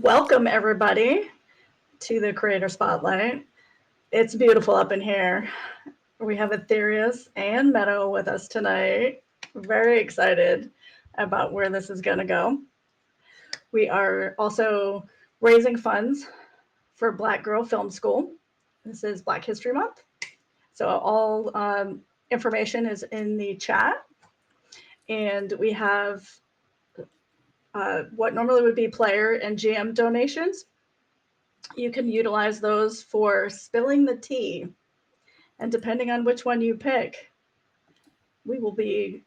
Welcome, everybody, to the Creator Spotlight. It's beautiful up in here. We have Aetherius and Meadow with us tonight. Very excited about where this is going to go. We are also raising funds for Black Girl Film School. This is Black History Month. So, all information is in the chat. And we have what normally would be player and GM donations. You can utilize those for spilling the tea. And depending on which one you pick, we will be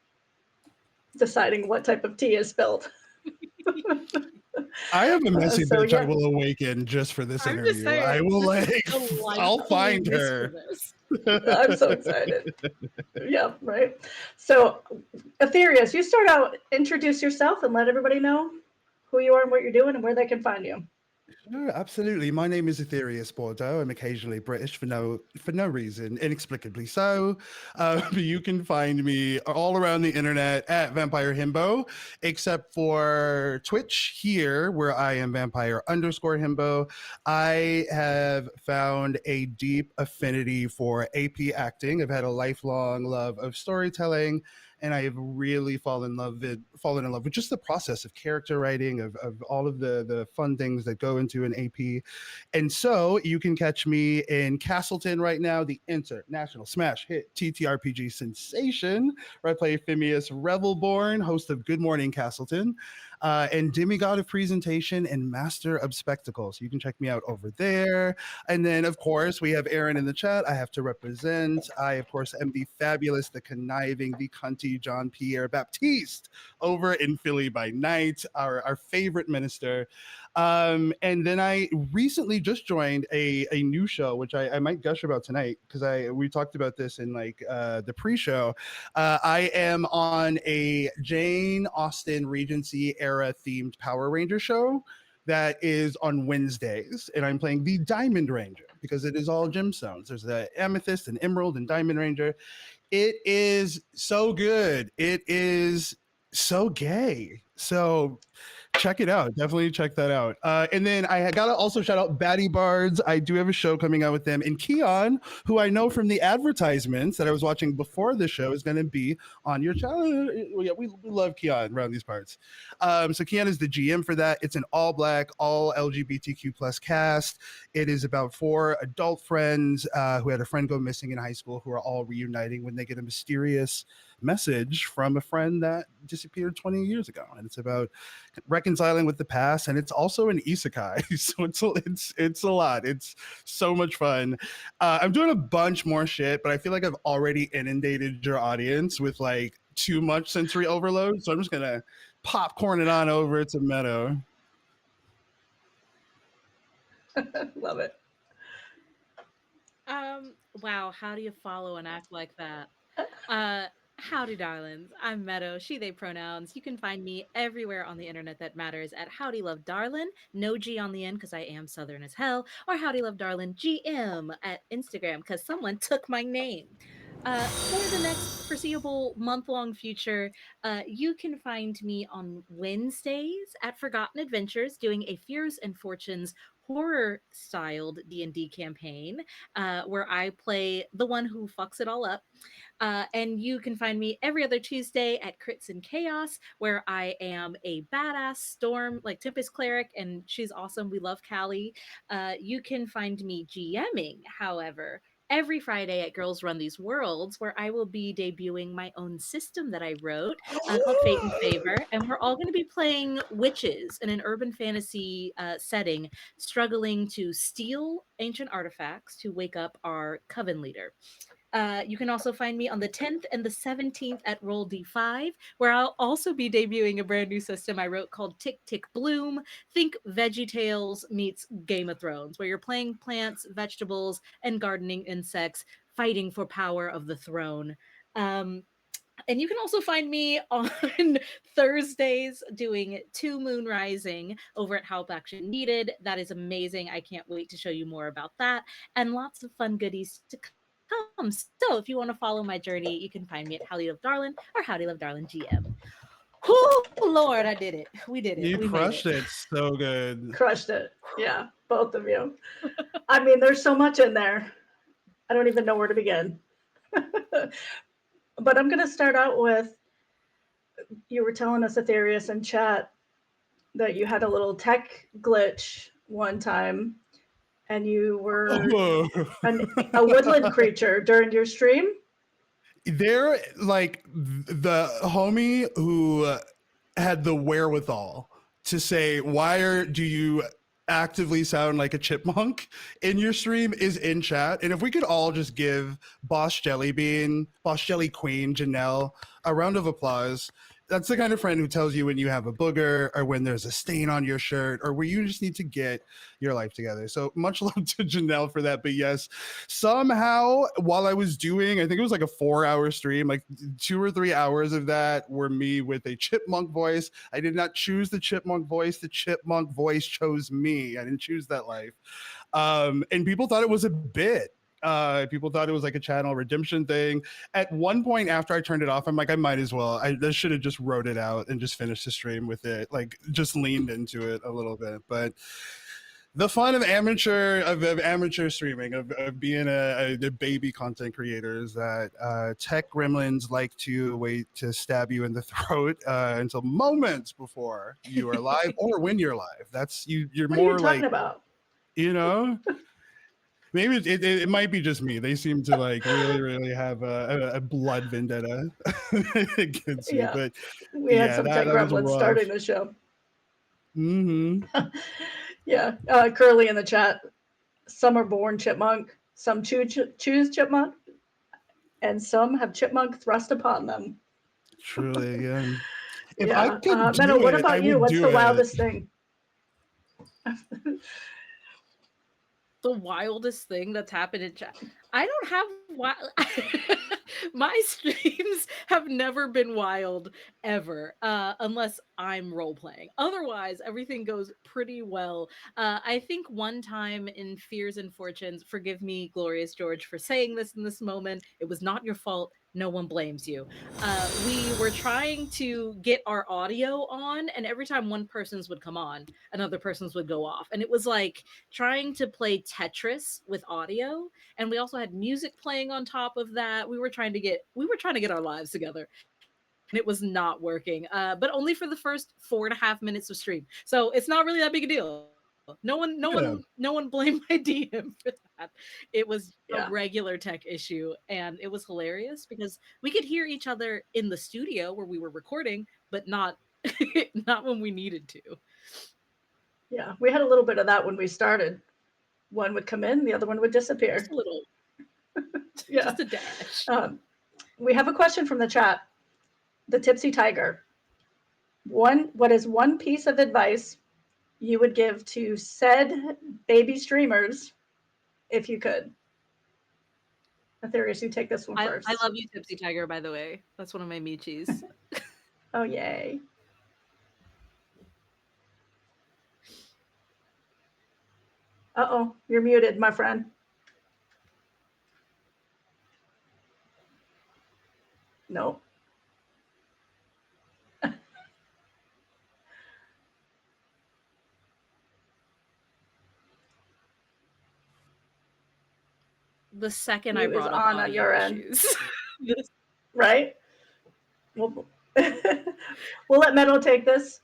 deciding what type of tea is spilled. I have a messy bitch I yeah. will awaken just for this I'm just interview. I saying, will this like, is I'll delightful find news her. for this. I'm so excited. Yeah, right. So, Aetherius, you start out, introduce yourself and let everybody know who you are and what you're doing and where they can find you. Sure, absolutely. My name is Aetherius Bordeaux. I'm occasionally British for no reason, inexplicably so. You can find me all around the internet at Vampire Himbo, except for Twitch here, where I am Vampire_Himbo. I have found a deep affinity for AP acting. I've had a lifelong love of storytelling, and I have really fallen in love with just the process of character writing, of all of the fun things that go into an AP. And so you can catch me in Castleton right now, the international smash hit TTRPG sensation, where I play Phineas Revelborn, host of Good Morning Castleton, and demigod of presentation and master of spectacles. You can check me out over there. And then, of course, we have Aaron in the chat. I have to represent. I, of course, am the fabulous, the conniving, the cunty John Pierre Baptiste over in Philly by night, our favorite minister. And then I recently just joined a new show, which I might gush about tonight because we talked about this in like the pre-show. I am on a Jane Austen Regency era themed Power Ranger show that is on Wednesdays, and I'm playing the Diamond Ranger because it is all gemstones. There's the Amethyst and Emerald and Diamond Ranger. It is so good. It is so gay. So check it out. Definitely check that out. And then I got to also shout out Batty Bards. I do have a show coming out with them. And Keon, who I know from the advertisements that I was watching before the show, is going to be on your channel. Yeah, we love Keon around these parts. So Keon is the GM for that. It's an all black, all LGBTQ plus cast. It is about 4 adult friends who had a friend go missing in high school who are all reuniting when they get a mysterious message from a friend that disappeared 20 years ago. And it's about reconciling with the past, and it's also an isekai. So it's a lot. It's so much fun. I'm doing a bunch more shit, but I feel like I've already inundated your audience with like too much sensory overload. So I'm just gonna popcorn it on over to Meadow. Love it. Wow, how do you follow and act like that? Uh, Howdy, darlings. I'm Meadow, she, they pronouns. You can find me everywhere on the internet that matters at Howdy Love Darlin, no G on the end because I am Southern as hell, or Howdy Love Darlin GM at Instagram because someone took my name. For the next foreseeable month-long future, you can find me on Wednesdays at Forgotten Adventures doing a Fears and Fortunes horror-styled D&D campaign where I play the one who fucks it all up. And you can find me every other Tuesday at Crits and Chaos, where I am a badass storm, like Tempest cleric, and she's awesome. We love Callie. You can find me GMing, however, every Friday at Girls Run These Worlds, where I will be debuting my own system that I wrote called Fate and Favor. And we're all going to be playing witches in an urban fantasy setting, struggling to steal ancient artifacts to wake up our coven leader. You can also find me on the 10th and the 17th at Roll D5, where I'll also be debuting a brand new system I wrote called Tick Tick Bloom. Think VeggieTales meets Game of Thrones, where you're playing plants, vegetables, and gardening insects, fighting for power of the throne. And you can also find me on Thursdays doing Two Moon Rising over at Help Action Needed. That is amazing. I can't wait to show you more about that and lots of fun goodies to come. So if you want to follow my journey, you can find me at Howdy Love Darlin or Howdy Love Darlin GM. Oh Lord, I did it. We did it. You We made crushed it. it so good. Crushed it. Yeah, both of you. I mean, there's so much in there. I don't even know where to begin. But I'm going to start out with you were telling us, Aetherius, in chat that you had a little tech glitch one time and you were Oh. a woodland creature during your stream. They're like the homie who had the wherewithal to say, do you actively sound like a chipmunk in your stream is in chat. And if we could all just give Boss Jellybean, Boss Jelly Queen, Janelle, a round of applause. That's the kind of friend who tells you when you have a booger or when there's a stain on your shirt or where you just need to get your life together. So much love to Janelle for that. But yes, somehow while I was doing, I think it was like a 4-hour stream, like 2 or 3 hours of that were me with a chipmunk voice. I did not choose the chipmunk voice. The chipmunk voice chose me. I didn't choose that life. And people thought it was a bit. People thought it was like a channel redemption thing. At one point after I turned it off, I'm like, I might as well. I should have just wrote it out and just finished the stream with it. Like just leaned into it a little bit. But the fun of amateur streaming, of being a baby content creator is that tech gremlins like to wait to stab you in the throat until moments before you are live or when you're live. That's you're What are you more talking like, about? you know, maybe it might be just me. They seem to like really have a blood vendetta against me. Yeah, But we had yeah, some tech that was gremlins rough. starting the show. Mm-hmm. Yeah, Curly in the chat. Some are born chipmunk, some choose chipmunk, and some have chipmunk thrust upon them. Truly, yeah. If I Yeah. could Meadow, do what it, I about you? would What's do the it. wildest thing? The wildest thing that's happened in chat. I don't have my streams have never been wild ever, unless I'm role playing. Otherwise, everything goes pretty well. I think one time in Fears and Fortunes, forgive me, Glorious George, for saying this in this moment. It was not your fault. No one blames you. We were trying to get our audio on, and every time one person's would come on, another person's would go off, and it was like trying to play Tetris with audio, and we also had music playing on top of that. We were trying to get our lives together, and it was not working. But only for the first 4.5 minutes of stream, so it's not really that big a deal. Yeah. No one blamed my DM for that. It was a Yeah. regular tech issue, and it was hilarious because we could hear each other in the studio where we were recording, but not not when we needed to. Yeah. We had a little bit of that when we started. One would come in, the other one would Just disappear. a little, Yeah. just a dash. We have a question from the chat. The Tipsy Tiger. What is one piece of advice you would give to said baby streamers if you could? Aetherius, you take this one I first. love you, Tipsy Tiger, by the way. That's one of my Michis. Oh, yay. Uh-oh, you're muted, my friend. Nope. The second I Mute is brought up on audio your end, issues. right? We'll, we'll let Meadow take this.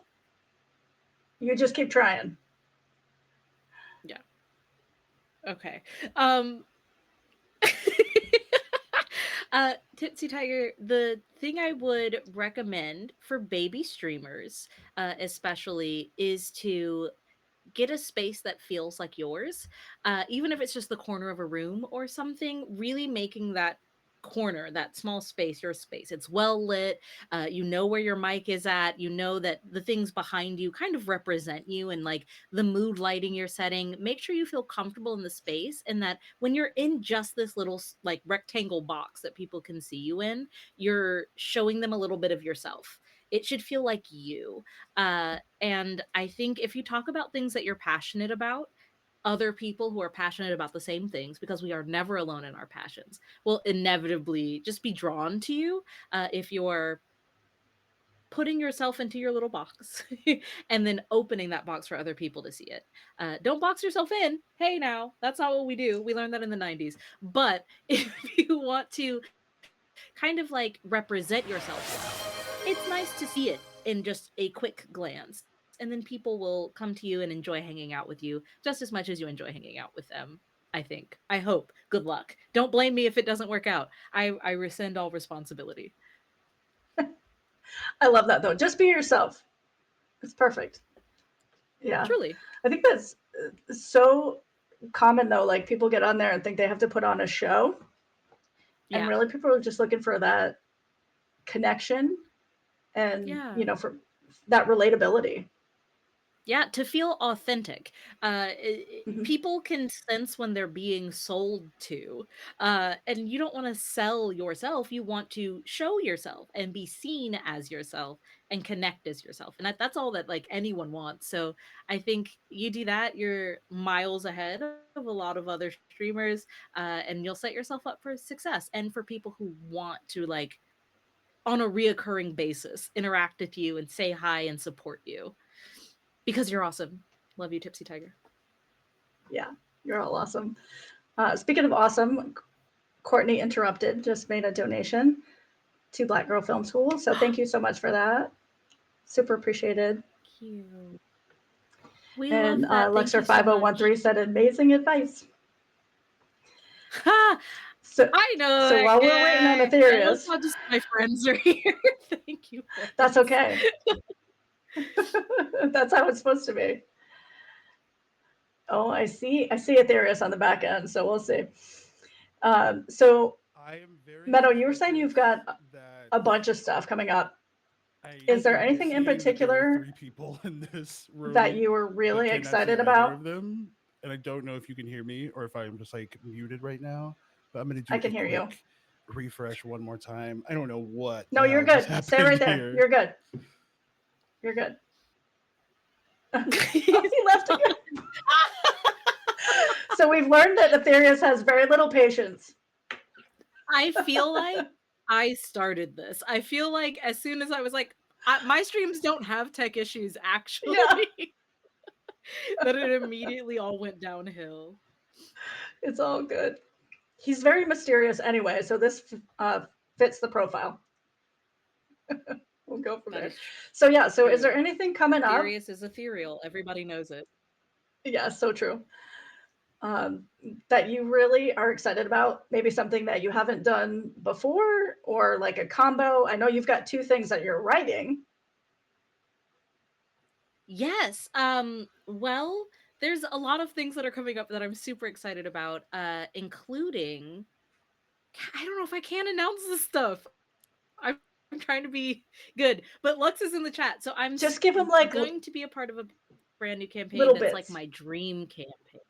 You just keep trying. Yeah. Okay. Um Tipsy Tiger, the thing I would recommend for baby streamers, especially, is to get a space that feels like yours, even if it's just the corner of a room or something, really making that corner, that small space, your space. It's well lit. You know where your mic is at. You know that the things behind you kind of represent you, and like the mood lighting you're setting. Make sure you feel comfortable in the space, and that when you're in just this little like rectangle box that people can see you in, you're showing them a little bit of yourself. It should feel like you. And I think if you talk about things that you're passionate about, other people who are passionate about the same things, because we are never alone in our passions, will inevitably just be drawn to you if you're putting yourself into your little box and then opening that box for other people to see it. Don't box yourself in. Hey, now, that's not what we do. We learned that in the 90s. But if you want to kind of like represent yourself well, it's nice to see it in just a quick glance. And then people will come to you and enjoy hanging out with you just as much as you enjoy hanging out with them. I think. I hope. Good luck. Don't blame me if it doesn't work out. I rescind all responsibility. I love that though. Just be yourself. It's perfect. Yeah. Truly. I think that's so common though. Like people get on there and think they have to put on a show. And Yeah. really people are just looking for that connection and, Yeah. you know, for that relatability. Yeah, to feel authentic. Mhm. People can sense when they're being sold to, and you don't want to sell yourself. You want to show yourself and be seen as yourself and connect as yourself, and that's all that like anyone wants. So I think you do that, you're miles ahead of a lot of other streamers, and you'll set yourself up for success. And for people who want to like on a reoccurring basis interact with you and say hi and support you because you're awesome. Love you, Tipsy Tiger. Yeah, you're all awesome. Speaking of awesome, Courtney Interrupted just made a donation to Black Girl Film School. So thank you so much for that. Super appreciated. Cute. We And love that. Thank you so much. Luxer50113 said amazing advice. Ha! So, I know so that while we're waiting on guy. I love Aetherius, how just my friends are here. Thank you, that's friends. okay. That's how it's supposed to be. Oh, I see Aetherius on the back end, so we'll see. So I am very Meadow, you were saying you've suspicious got that a bunch of stuff coming up. I Is there am anything in seeing that there are particular three people in this that room you were but really cannot see excited either of about? them. And I don't know if you can hear me or if I'm just like muted right now. But I'm going to I do can a hear you. quick refresh one more time. I don't know what No, the you're hell just good. Stay right happened there. here. You're good. You're good. Oh, He's he left again. So we've learned that Aetherius has very little patience. I feel like I started this. I feel like as soon as I was like, my streams don't have tech issues, Yeah, actually, that it immediately all went downhill. it's all good. He's very mysterious anyway, so this fits the profile. We'll go from That there. is So yeah, so is there true. anything coming up? Aetherius is ethereal. Everybody knows it. Yeah, so true. Um, that you really are excited about? Maybe something that you haven't done before, or like a combo. I know you've got two things that you're writing. Yes. Well, there's a lot of things that are coming up that I'm super excited about, including I don't know if I can announce this stuff. I'm trying to be good, but Lux is in the chat, so Just give them going like to be a part of a brand new campaign little that's like my bits. dream campaign.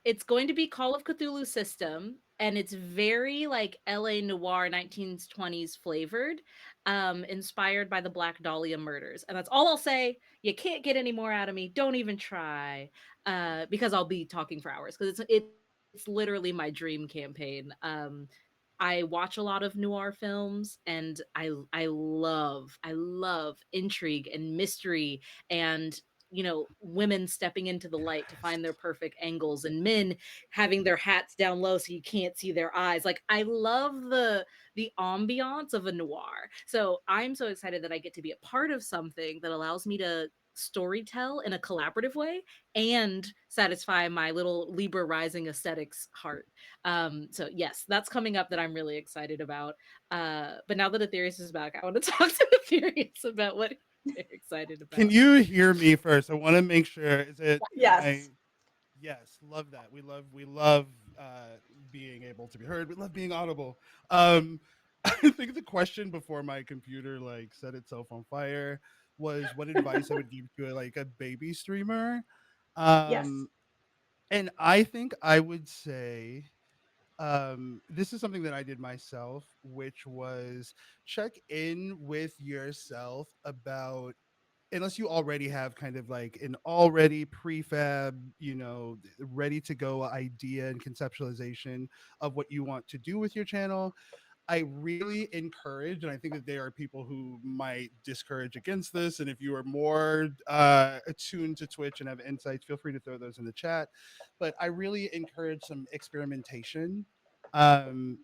It's going to be Call of Cthulhu system, and it's very like LA noir 1920s flavored, inspired by the Black Dahlia murders. And that's all I'll say. You can't get any more out of me. Don't even try, because I'll be talking for hours because it's literally my dream campaign. I watch a lot of noir films, and I love intrigue and mystery and women stepping into the light to find their perfect angles and men having their hats down low so you can't see their eyes. Like I love the ambiance of a noir. So I'm so excited that I get to be a part of something that allows me to story tell in a collaborative way and satisfy my little Libra rising aesthetics heart. So yes, that's coming up that I'm really excited about. But now that Aetherius is back, I want to talk to Aetherius about what they're excited Can about. you hear me first? I want to make sure. Is it, am I, Yes. yes, love that. We love being able to be heard. We love being audible. Um, I think the question before my computer like set itself on fire was what advice I would give to like a baby streamer. Yes. Um, and I think I would say this is something that I did myself, which was check in with yourself about, unless you already have kind of like an already prefab, ready to go idea and conceptualization of what you want to do with your channel. I really encourage, and I think that there are people who might discourage against this. And if you are more attuned to Twitch and have insights, feel free to throw those in the chat. But I really encourage some experimentation. Um,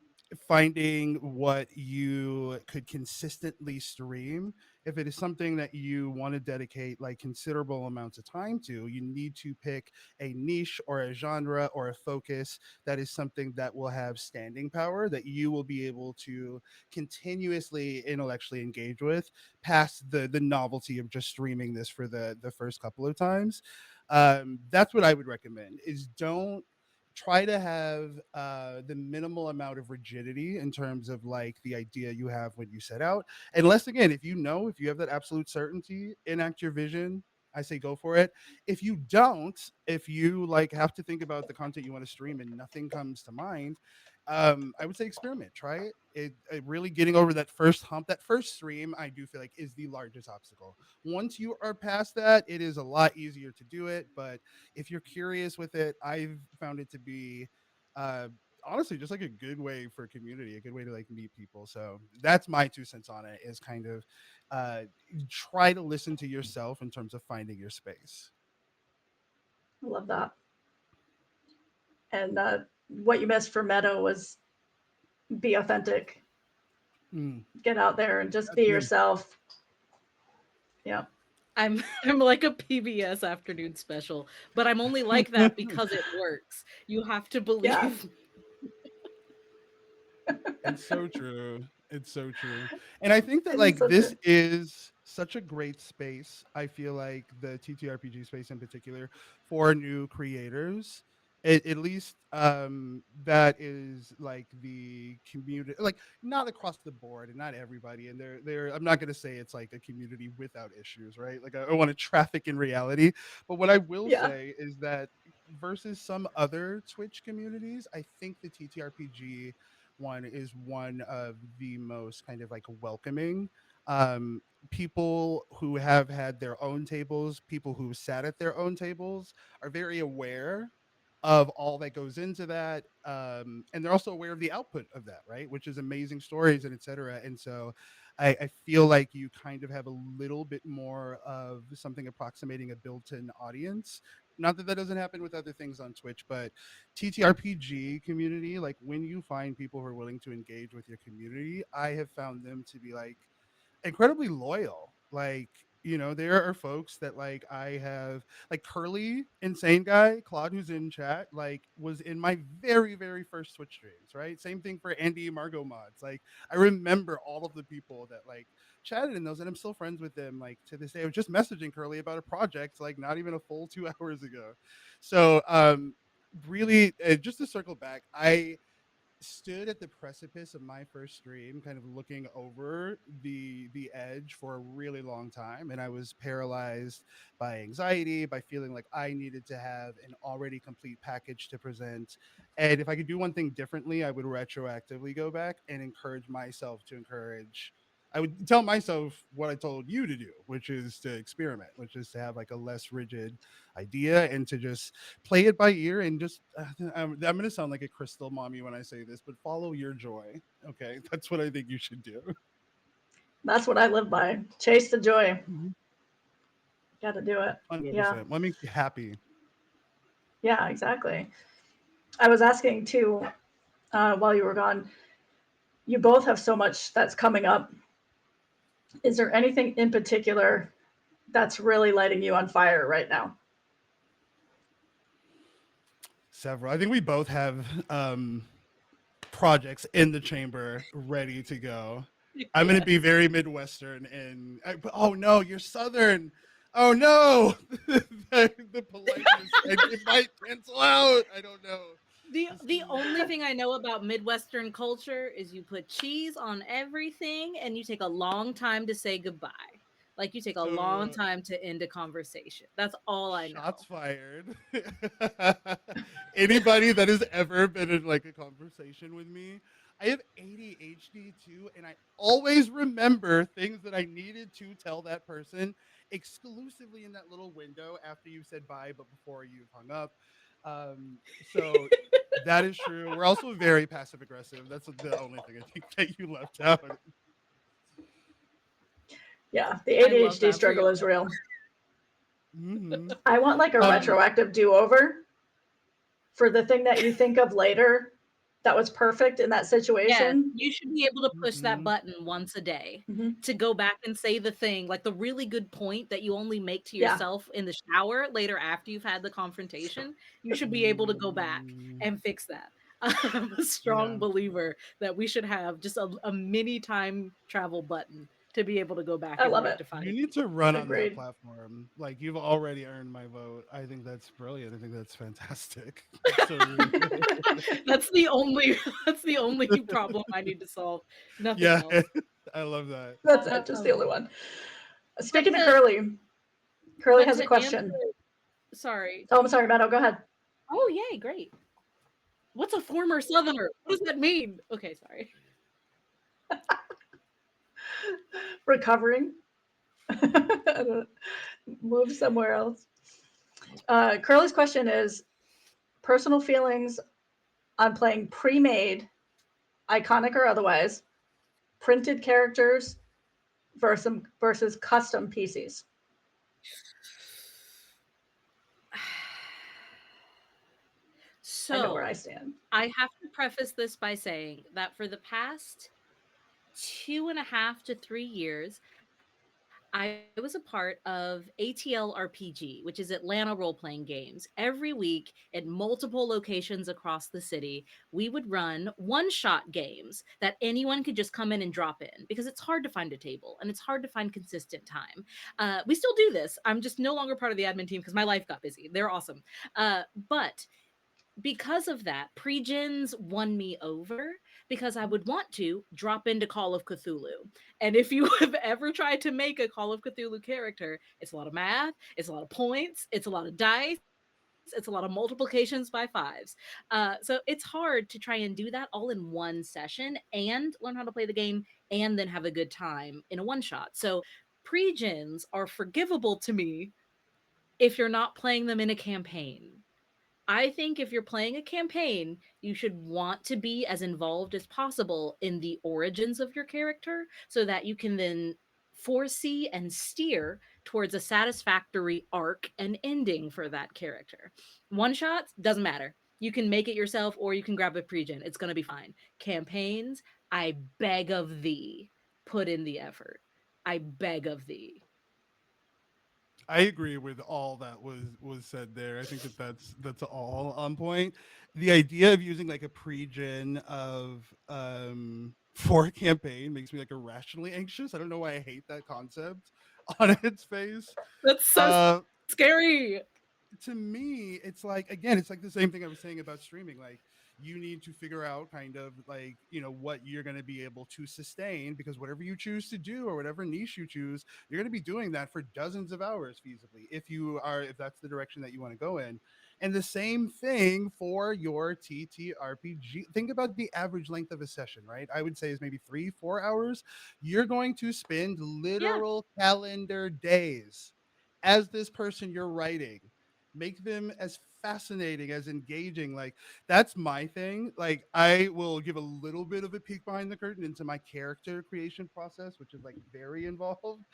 Finding what you could consistently stream. If it is something that you want to dedicate like considerable amounts of time to, you need to pick a niche or a genre or a focus that is something that will have standing power, that you will be able to continuously intellectually engage with past the novelty of just streaming this for the first couple of times. That's what I would recommend, is don't try to have the minimal amount of rigidity in terms of like the idea you have when you set out. Unless, again, if you know, if you have that absolute certainty, enact your vision. I say go for it. If you don't, if you like have to think about the content you want to stream and nothing comes to mind, I would say experiment, try it. It really getting over that first hump, that first stream, I do feel like is the largest obstacle. Once you are past that, it is a lot easier to do it. But if you're curious with it, I've found it to be uh honestly just like a good way for community, a good way to like meet people. So that's my 2 cents on it, is kind of uh try to listen to yourself in terms of finding your space. I love that. And what you missed for Meadow was be authentic, Mm, get out there and just be that's good. yourself. Yeah. I'm like a PBS afternoon special, but I'm only like that because it works. You have to Yeah. believe. It's so true. It's so true. And I think that It is like so this true. is such a great space. I feel like the TTRPG space in particular for new creators. At least that is like the community, like not across the board and not everybody. And there I'm not gonna say it's like a community without issues, right? Like I want to traffic in reality. But what I will Yeah. say is that versus some other Twitch communities, I think the TTRPG one is one of the most kind of like welcoming. um People who have had their own tables, people who sat at their own tables, are very aware of all that goes into that, and they're also aware of the output of that, right, which is amazing stories and etc. And so I feel like you kind of have a little bit more of something approximating a built-in audience. Not that that doesn't happen with other things on Twitch, but TTRPG community, like when you find people who are willing to engage with your community, I have found them to be like incredibly loyal. Like, there are folks that like I have, like Curly, insane guy, Claude, who's in chat, like was in my very, very first Twitch streams, right? Same thing for Andy Margot mods. Like, I remember all of the people that like chatted in those, and I'm still friends with them like to this day. I was just messaging Curly about a project like not even a full 2 hours ago. So really, just to circle back, I stood at the precipice of my first stream, kind of looking over the edge for a really long time, and I was paralyzed by anxiety, by feeling like I needed to have an already complete package to present. And if I could do one thing differently, I would retroactively go back and encourage myself to encourage, I would tell myself what I told you to do, which is to experiment, which is to have like a less rigid idea and to just play it by ear and just I'm going to sound like a crystal mommy when I say this, but follow your joy. Okay, that's what I think you should do. That's what I live by. Chase the joy. Mhm. Got to do it. Yeah. 100%. What makes you happy? Yeah, exactly. I was asking too, while you were gone, you both have so much that's coming up. Is there anything in particular that's really lighting you on fire right now? Several. I think we both have projects in the chamber ready to go. I'm going to be Yes. very Midwestern, and oh no, you're Southern. Oh no, the politeness. It might cancel out. I don't know. This The is only thing I know about Midwestern culture is you put cheese on everything and you take a long time to say goodbye. Like you take a long so time to end a conversation. That's all I shots know. fired. Anybody that has ever been in like a conversation with me, I have ADHD too, and I always remember things that I needed to tell that person exclusively in that little window after you said bye, but before you've hung up. So That is true. We're also very passive aggressive. That's the only thing I think that you left out. Yeah, the I love ADHD that for you. struggle is real. Hmm. I want like a retroactive do-over for the thing that you think of later that was perfect in that Yes, situation. you should be able to push that Hmm. button once a day Hmm. to go back and say the thing, like the really good point that you only make to Yeah, yourself in the shower later after you've had the confrontation. You should be able to go back and fix that. I'm a strong Yeah. believer that we should have just a mini time travel button to be able to go back I and love it. rectify You need things. to run on that Agreed. platform. Like you've already earned my vote. I think that's brilliant. I think that's fantastic. That's so really good. That's the only that's the only problem I need to solve. Nothing Yeah, else. I love that. That's it, just the Um, only one. but Speaking of to Curly, Curly but has a to answer question. sorry. Oh, I'm sorry, Meadow, go ahead. Oh, yay, great. What's a former Southerner? What does that mean? Okay, sorry. Recovering. Move somewhere else. Curly's question is personal feelings on playing pre-made, iconic or otherwise, printed characters versus custom PCs. I know where I So, stand. I have to preface this by saying that for the past 2.5 to 3 years, I was a part of ATLRPG, which is Atlanta role playing games. Every week at multiple locations across the city, we would run one shot games that anyone could just come in and drop in because it's hard to find a table and it's hard to find consistent time. We still do this. I'm just no longer part of the admin team because my life got busy. They're awesome. But because of that, pre-gens won me over because I would want to drop into Call of Cthulhu. And if you have ever tried to make a Call of Cthulhu character, it's a lot of math, it's a lot of points, it's a lot of dice, it's a lot of multiplications by fives. So it's hard to try and do that all in one session and learn how to play the game and then have a good time in a one shot. So pre-gens are forgivable to me if you're not playing them in a campaign. I think if you're playing a campaign, you should want to be as involved as possible in the origins of your character so that you can then foresee and steer towards a satisfactory arc and ending for that character. One shots doesn't matter. You can make it yourself or you can grab a pregen. It's going to be fine. Campaigns, I beg of thee, put in the effort. I beg of thee. I agree with all that was said there. I think that that's all on point. The idea of using like a pre-gen of for a campaign makes me like irrationally anxious. I don't know why I hate that concept on its face. That's so Uh scary. to me, it's like again, it's like the same thing I was saying about streaming. Like you need to figure out kind of like what you're going to be able to sustain because whatever you choose to do or whatever niche you choose, you're going to be doing that for dozens of hours feasibly if that's the direction that you want to go in. And the same thing for your TTRPG. Think about the average length of a session, right? I would say is maybe 3-4 hours. You're going to spend Yeah. literal calendar days as this person you're writing, make them as fascinating, as engaging. Like that's my thing. Like I will give a little bit of a peek behind the curtain into my character creation process, which is like very involved.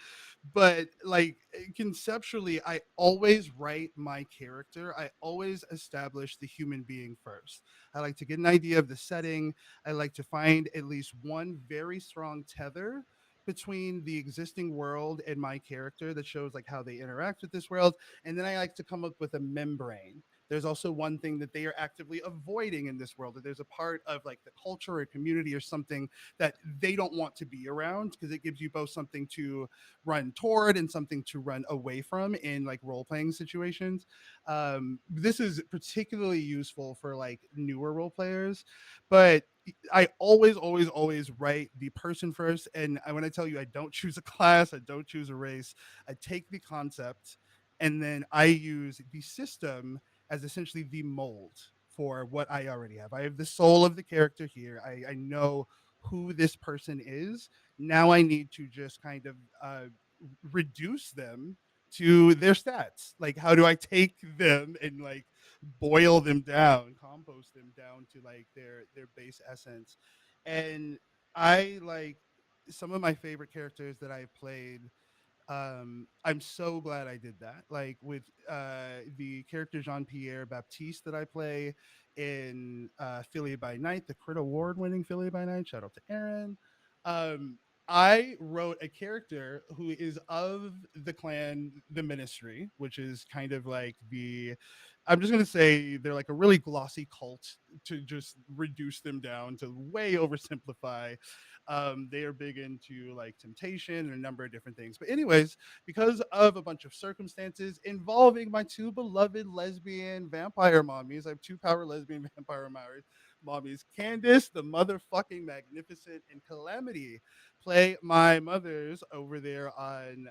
But like conceptually, I always write my character. I always establish the human being first. I like to get an idea of the setting. I like to find at least one very strong tether between the existing world and my character that shows like how they interact with this world, and then I like to come up with a membrane. There's also one thing that they are actively avoiding in this world, that there's a part of like the culture or community or something that they don't want to be around, because it gives you both something to run toward and something to run away from in like role playing situations. This is particularly useful for like newer role players, but I always write the person first. And when I tell you I don't choose a class, I don't choose a race, I take the concept and then I use the system as essentially the mold for what I already have. I have the soul of the character here. I know who this person is. Now I need to just kind of reduce them to their stats. Like, how do I take them and like boil them down, compost them down to like their base essence. And I like some of my favorite characters that I've played. I'm so glad I did that. Like with the character Jean Pierre Baptiste that I play in Philly by Night, the Crit Award winning Philly by Night. Shout out to Aaron. Um, I wrote a character who is of the clan, the Ministry, which is kind of like the, I'm just gonna say they're like a really glossy cult to just reduce them down to way oversimplify. They are big into like temptation and a number of different things. But anyways, because of a bunch of circumstances involving my two beloved lesbian vampire mommies, I have two power lesbian vampire mommies, Candace, the motherfucking magnificent, and Calamity, play my mothers over there on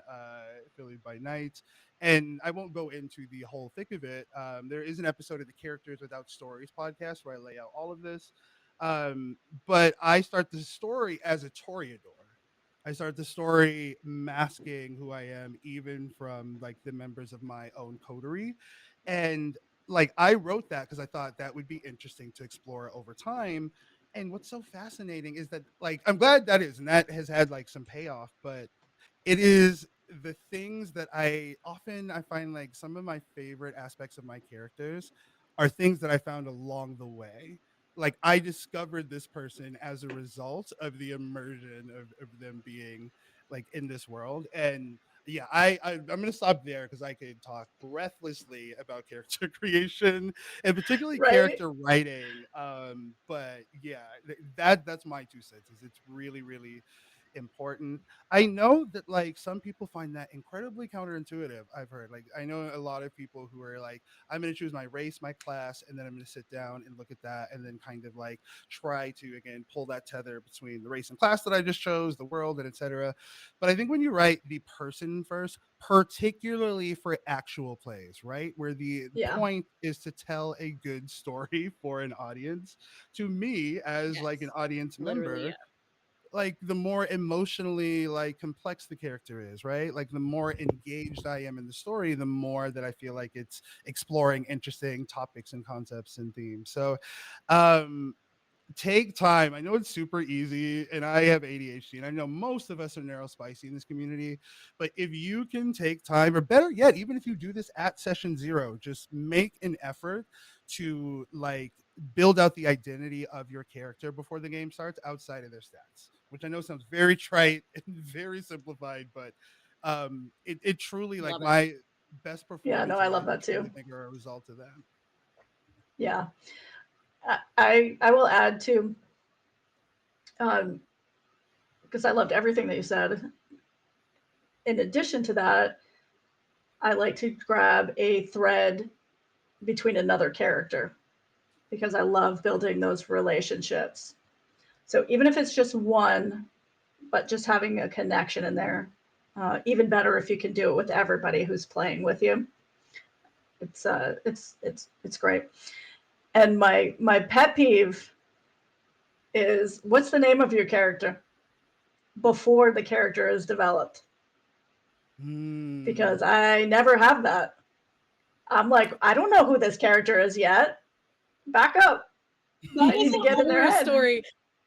Philly by Night. And I won't go into the whole thick of it. There is an episode of the Characters Without Stories podcast where I lay out all of this. Um, but I start the story as a Toreador. I start the story masking who I am, even from like the members of my own coterie. And like I wrote that because I thought that would be interesting to explore over time. And what's so fascinating is that like I'm glad that is, and that has had like some payoff, but it is the things that I find like some of my favorite aspects of my characters are things that I found along the way. Like I discovered this person as a result of the immersion of them being like in this world. And yeah, I'm gonna stop there because I could talk breathlessly about character creation and particularly Right? character writing. But yeah, that's my two cents. Is it's really really important. I know that like some people find that incredibly counterintuitive. I've heard like I know a lot of people who are like, I'm going to choose my race, my class, and then I'm going to sit down and look at that, and then kind of like try to again pull that tether between the race and class that I just chose, the world, and etc. But I think when you write the person first, particularly for actual plays, right, where the Yeah. point is to tell a good story for an audience, to me as like an Yes. audience Literally, member, yeah. like the more emotionally like complex the character is, right? Like the more engaged I am in the story, the more that I feel like it's exploring interesting topics and concepts and themes. So um take time. I know it's super easy, and I have ADHD, and I know most of us are neurospicy in this community. But if you can take time, or better yet, even if you do this at session zero, just make an effort to like build out the identity of your character before the game starts outside of their stats, which I know sounds very trite and very simplified, but it truly like Love it. my best Yeah, no, I performances I love that truly too. think are a result of that. Yeah. I will add to, um, because I loved everything that you said. In addition to that, I like to grab a thread between another character because I love building those relationships. So even if it's just one, but just having a connection in there, even better if you can do it with everybody who's playing with you. It's great. And my pet peeve is, what's the name of your character before the character is developed? Hmm. Because I never have that. I'm like, I don't know who this character is yet. Back up. That I was need to the get in their horror head. story.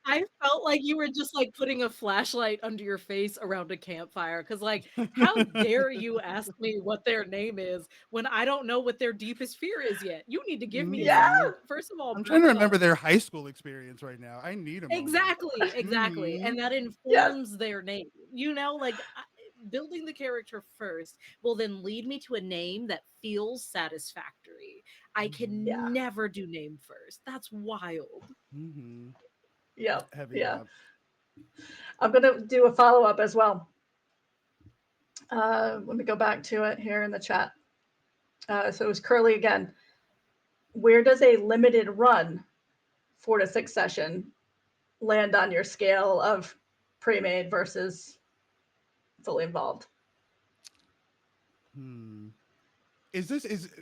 I felt like you were just like putting a flashlight under your face around a campfire. Cause like, how dare you ask me what their name is when I don't know what their deepest fear is yet? You need to give me a Yeah. Mhm. second. First of all, I'm trying back to up. remember their high school experience right now. I need a moment. Exactly, exactly. Mhm. And that Yes. informs their name. You know, like building the character first will then lead me to a name that feels satisfactory. I Mhm. can Yeah. never do name first. That's wild. Mhm. Yep. Heavy Yeah. up. I'm gonna do a follow up as well. Let me go back to it here in the chat. So it was Curly again. Where does a limited run, 4 to 6 session, land on your scale of pre-made versus fully involved? Hmm. Is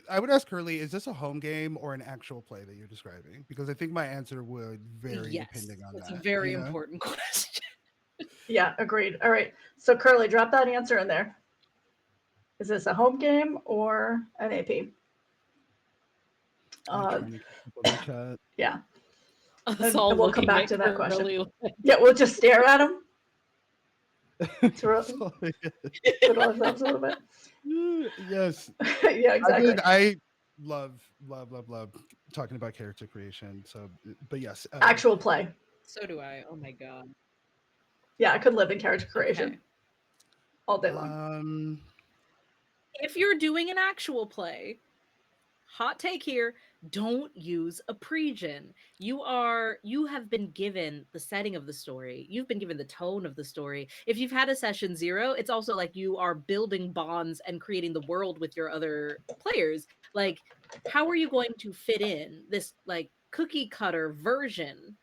I would ask Curly, is this a home game or an actual play that you're describing? Because I think my answer would vary Yes, depending on that's a that. very Yeah. important question. Yeah, agreed. All right. So Curly, drop that answer in there. Is this a home game or an AP? I'm Uh, trying to keep up on the chat. yeah, Us and all we'll come looking back at to that question. Curly. Yeah, we'll just stare at them, twiddle, So, yeah. twiddle ourselves a little bit. Yes, Yeah, exactly. I love talking about character creation. So, but yes, Actual play. So do I. Oh my god. Yeah, I could live in character creation Okay. all day long. um, If you're doing an actual play, hot take here, don't use a pregen. You have been given the setting of the story. You've been given the tone of the story. If you've had a session 0, it's also like you are building bonds and creating the world with your other players. Like, how are you going to fit in this like cookie cutter version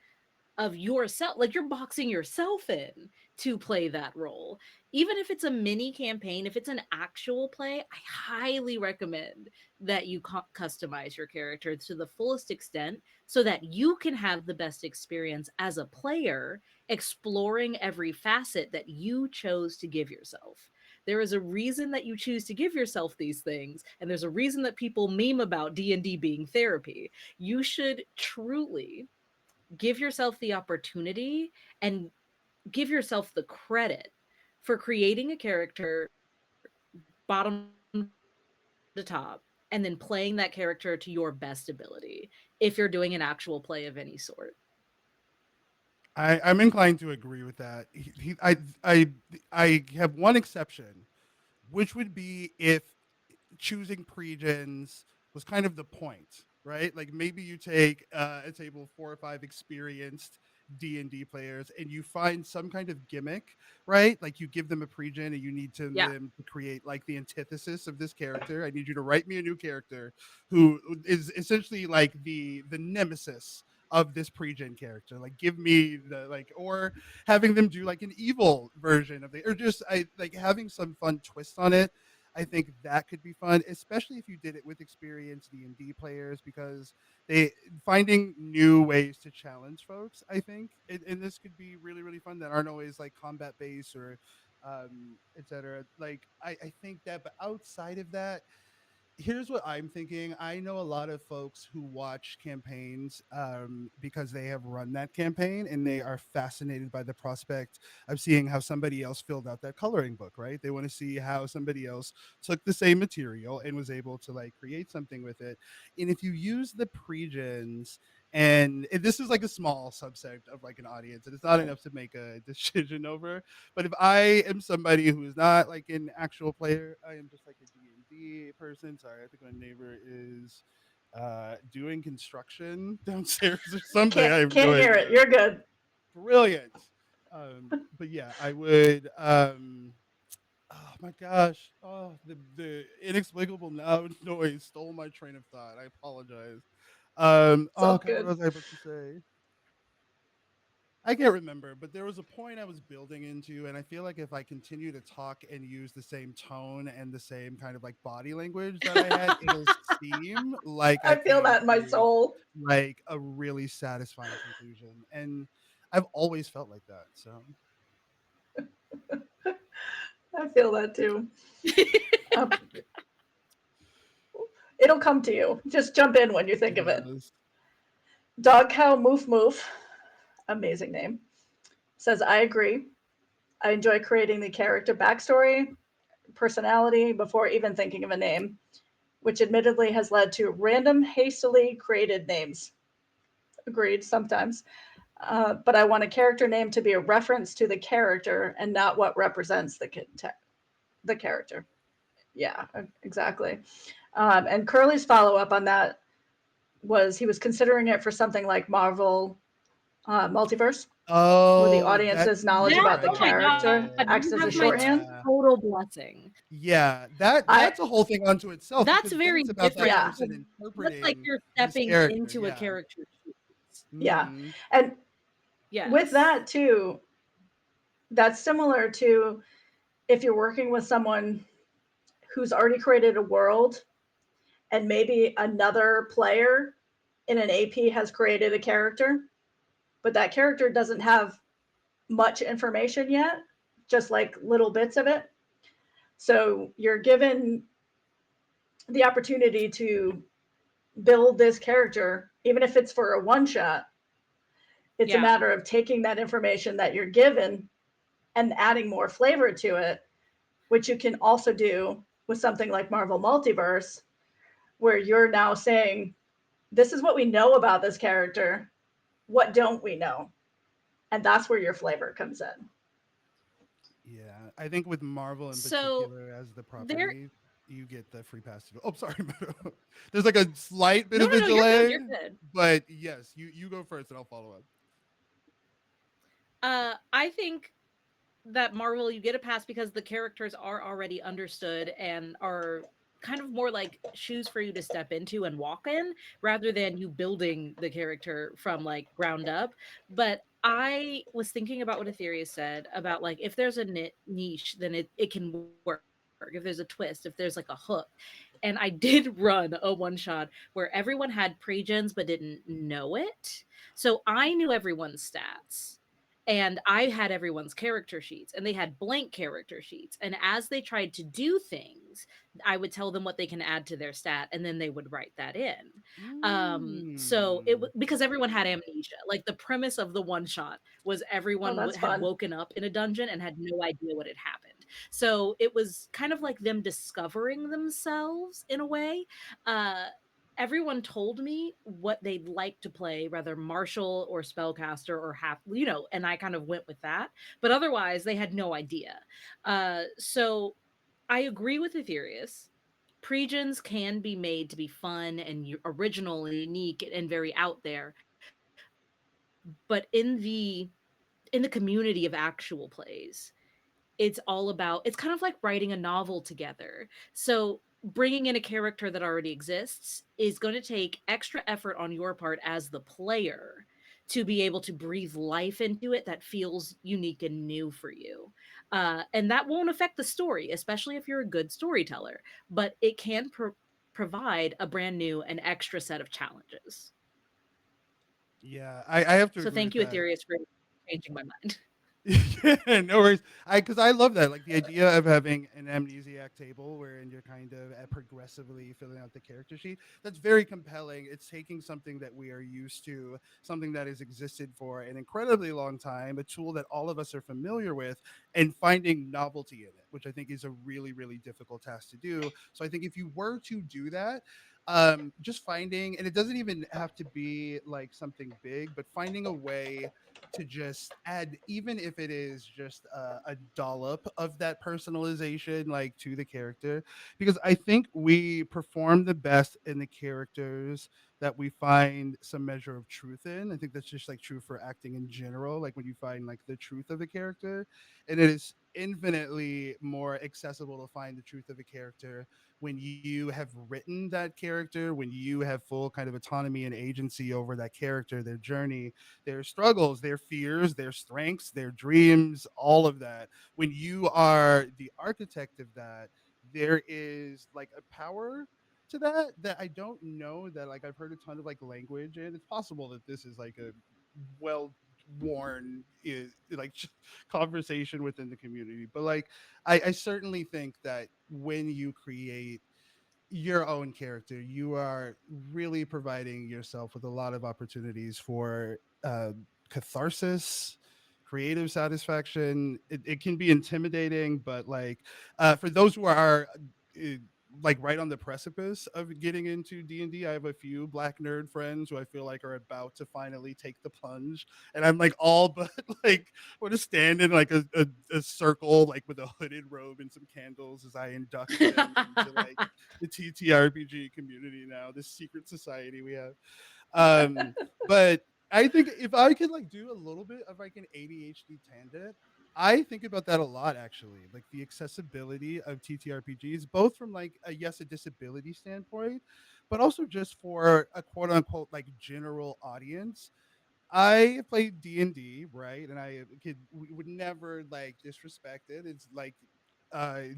of yourself? Like, you're boxing yourself in to play that role. Even if it's a mini campaign, if it's an actual play, I highly recommend that you customize your character to the fullest extent so that you can have the best experience as a player exploring every facet that you chose to give yourself. There is a reason that you choose to give yourself these things, and there's a reason that people meme about D&D being therapy. You should truly give yourself the opportunity and give yourself the credit for creating a character bottom to top and then playing that character to your best ability if you're doing an actual play of any sort. I'm inclined to agree with that. I I have one exception, which would be if choosing pregens was kind of the point, right? Like maybe you take a table of 4 or 5 experienced D&D players and you find some kind of gimmick, right? Like you give them a pregen and you need Yeah. them to create like the antithesis of this character. I need you to write me a new character who is essentially like the nemesis of this pregen character. Like give me the like, or having them do like an evil version of it, or just I like having some fun twist on it. I think that could be fun, especially if you did it with experienced D&D players, because they finding new ways to challenge folks. I think, and this could be really really fun that aren't always like combat based or etc. Like I think that, but outside of that, here's what I'm thinking. I know a lot of folks who watch campaigns because they have run that campaign and they are fascinated by the prospect of seeing how somebody else filled out that coloring book, right? They want to see how somebody else took the same material and was able to like create something with it. And if you use the pregens, and this is like a small subset of like an audience, and it's not enough to make a decision over, but if I am somebody who is not like an actual player, I am just like a D&D person. Sorry, I think my neighbor is doing construction downstairs or something. I have no Can't hear it. idea. You're good. Brilliant. But yeah, I would oh my gosh. Oh, the inexplicable noise stole my train of thought. I apologize. It's Oh all god, what good. was I about to say? I can't remember, but there was a point I was building into, and I feel like if I continue to talk and use the same tone and the same kind of like body language that I had, it'll seem like I I feel came that in my to soul. like a really satisfying conclusion. And I've always felt like that. So I feel that too. Um, it'll come to you. Just jump in when you think it of it. does. Dog Cow Moof Moof, amazing name, says, I agree. I enjoy creating the character backstory, personality before even thinking of a name, which admittedly has led to random, hastily created names. Agreed, sometimes. But I want a character name to be a reference to the character and not what represents the character. Yeah, exactly. And Curly's follow up on that was he was considering it for something like Marvel Multiverse, where the Oh, that's audience's knowledge That, about the oh my character god, right. acts you as a have my shorthand. Yeah. total blessing. Yeah, that I that's a whole thing unto itself That's because then very it's about that different yeah person because that's like interpreting you're this stepping character. into a Yeah. character's shoes. yeah, Hmm. and with Yes. that too, that's similar to if you're working with someone who's already created a world and maybe another player in an AP has created a character, but that character doesn't have much information yet, just like little bits of it. So you're given the opportunity to build this character, even if it's for a one shot. It's a Yeah. matter of taking that information that you're given and adding more flavor to it, which you can also do with something like Marvel Multiverse, where you're now saying, this is what we know about this character. What don't we know? And that's where your flavor comes in. Yeah, I think with Marvel in So particular as the there property, you get the free pass to. Oh, sorry, there's like a slight bit no, of no, a no, you're good. delay, You're good. but yes, you go first and I'll follow up. I think that Marvel, you get a pass because the characters are already understood and are kind of more like shoes for you to step into and walk in rather than you building the character from like ground up. But I was thinking about what Aetherius said about like if there's a niche, then it can work. If there's a twist, if there's like a hook. And I did run a one shot where everyone had pregens but didn't know it. So I knew everyone's stats and I had everyone's character sheets and they had blank character sheets. And as they tried to do things, I would tell them what they can add to their stat and then they would write that in. So Mm. because everyone had amnesia. Like the premise of the one shot was Oh, everyone that's had fun. woken up in a dungeon and had no idea what had happened. So it was kind of like them discovering themselves in a way. Uh Everyone told me what they'd like to play, rather martial or spellcaster or half, and I kind of went with that. But otherwise, they had no idea. So I agree with Aetherius. Pregens can be made to be fun and original and unique and very out there, but in the community of actual plays, it's all about it's kind of like writing a novel together. So bringing in a character that already exists is going to take extra effort on your part as the player to be able to breathe life into it that feels unique and new for you. And that won't affect the story, especially if you're a good storyteller, but it can provide a brand new and extra set of challenges. Yeah, I have to So agree thank with you, that. Aetherius, for changing my mind. Yeah, no worries. Because I love that, like the idea of having an amnesiac table wherein you're kind of progressively filling out the character sheet. That's very compelling. It's taking something that we are used to, something that has existed for an incredibly long time, a tool that all of us are familiar with, and finding novelty in it, which I think is a really, really difficult task to do. So I think if you were to do that, just finding, and it doesn't even have to be like something big, but finding a way to just add, even if it is just a dollop of that personalization, like to the character, because I think we perform the best in the characters that we find some measure of truth in. I think that's just like true for acting in general. Like when you find like the truth of a character, and it is infinitely more accessible to find the truth of a character when you have written that character, when you have full kind of autonomy and agency over that character, their journey, their struggles, their fears, their strengths, their dreams, all of that. When you are the architect of that, there is like a power to that I don't know that like I've heard a ton of like language, and it's possible that this is like a well worn like conversation within the community, but like I certainly think that when you create your own character, you are really providing yourself with a lot of opportunities for catharsis, creative satisfaction. It can be intimidating, but like for those who are uh, like right on the precipice of getting into D&D, I have a few black nerd friends who I feel like are about to finally take the plunge, and I'm like all but like want to stand in like a circle like with a hooded robe and some candles as I induct them into like the TTRPG community now, this secret society we have. Um, but I think if I could like do a little bit of like an ADHD tangent, I think about that a lot actually. Like the accessibility of TTRPGs, both from like a yes, a disability standpoint, but also just for a quote unquote like general audience. I played D&D, right? And I could we would never like disrespect it. It's like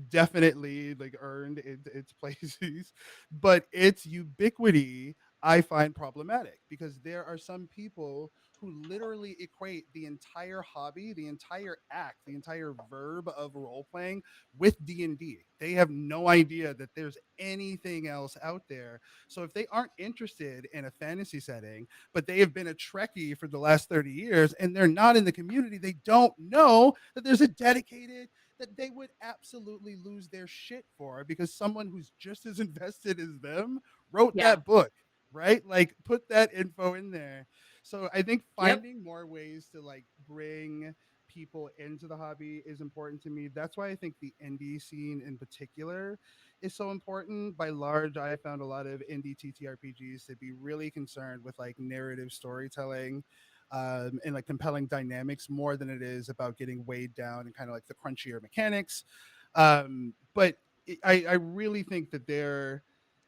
definitely like earned its places, but its ubiquity I find problematic because there are some people who literally equate the entire hobby, the entire act, the entire verb of role playing with D&D. They have no idea that there's anything else out there. So if they aren't interested in a fantasy setting, but they have been a Trekkie for the last 30 years and they're not in the community, they don't know that there's a dedicated that they would absolutely lose their shit for because someone who's just as invested as them wrote Yeah. that book, right? Like put that info in there. So I think Yep. finding more ways to like bring people into the hobby is important to me. That's why I think the indie scene in particular is so important. By large, I found a lot of indie TTRPGs to be really concerned with like narrative storytelling and like compelling dynamics more than it is about getting weighed down and kind of like the crunchier mechanics. But I really think that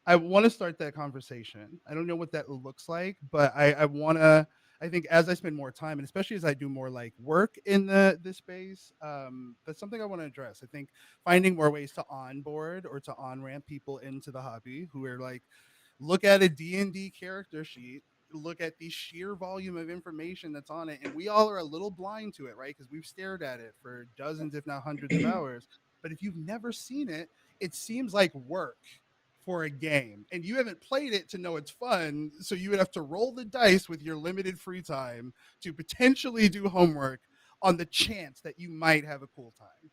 I want to start that conversation. I don't know what that looks like, but I want to. I think as I spend more time, and especially as I do more like work in the space, that's something I want to address. I think finding more ways to onboard or to on ramp people into the hobby who are like, look at a D&D character sheet, look at the sheer volume of information that's on it, and we all are a little blind to it, right? Because we've stared at it for dozens, if not hundreds of hours. But if you've never seen it, it seems like work for a game, and you haven't played it to know it's fun. So you would have to roll the dice with your limited free time to potentially do homework on the chance that you might have a cool time.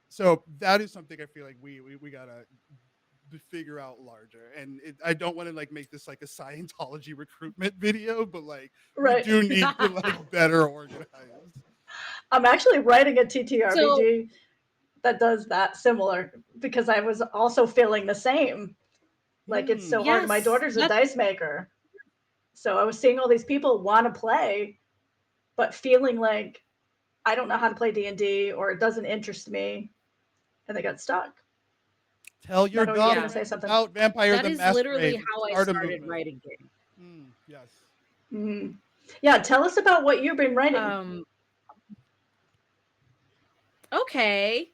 So that is something I feel like we gotta figure out larger. And I don't want to like make this like a Scientology recruitment video, but like we Right. do need to like better organize. I'm actually writing a So, TTRPG that does that similar because I was also feeling the same. Like it's so Hmm. hard. My yes, daughter's a that's dice maker. So I was seeing all these people want to play, but feeling like I don't know how to play D&D or it doesn't interest me and they got stuck. Tell your Meadow, you were going to yeah. say government something? about Vampire That the is literally Masquerade. how I Start a started movement. writing games. Yes. Mm. Yeah, tell us about what you've been writing. Um, okay.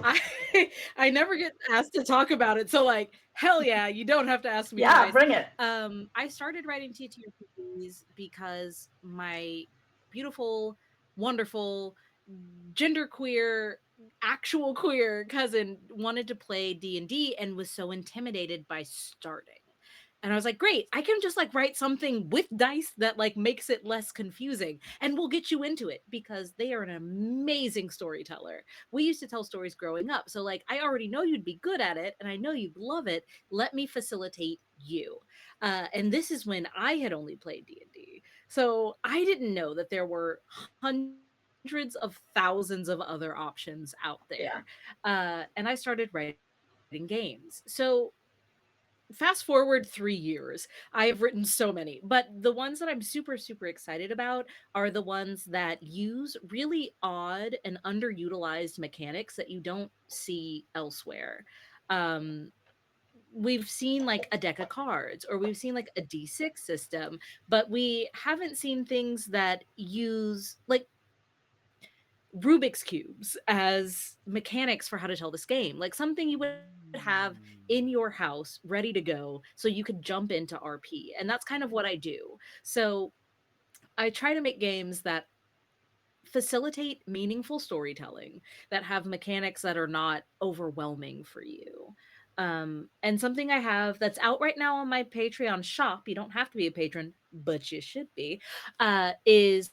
I I never get asked to talk about it, so like, hell yeah, you don't have to ask me Yeah, twice. bring it. I started writing TTRPGs because my beautiful, wonderful, genderqueer, actual queer cousin wanted to play D&D and was so intimidated by starting. And I was like, great, I can just like write something with dice that like makes it less confusing and we'll get you into it because they are an amazing storyteller. We used to tell stories growing up. So like I already know you'd be good at it and I know you'd love it. Let me facilitate you. And this is when I had only played D&D. So I didn't know that there were hundreds of thousands of other options out Yeah. there. And I started writing games. So fast forward 3 years, I have written so many, but the ones that I'm super, super excited about are the ones that use really odd and underutilized mechanics that you don't see elsewhere. Um, we've seen like a deck of cards or we've seen like a D6 system, but we haven't seen things that use like Rubik's cubes as mechanics for how to tell this game, like something you would have in your house ready to go so you could jump into RP. And that's kind of what I do. So I try to make games that facilitate meaningful storytelling, that have mechanics that are not overwhelming for you. And something I have that's out right now on my Patreon shop, you don't have to be a patron, but you should be, is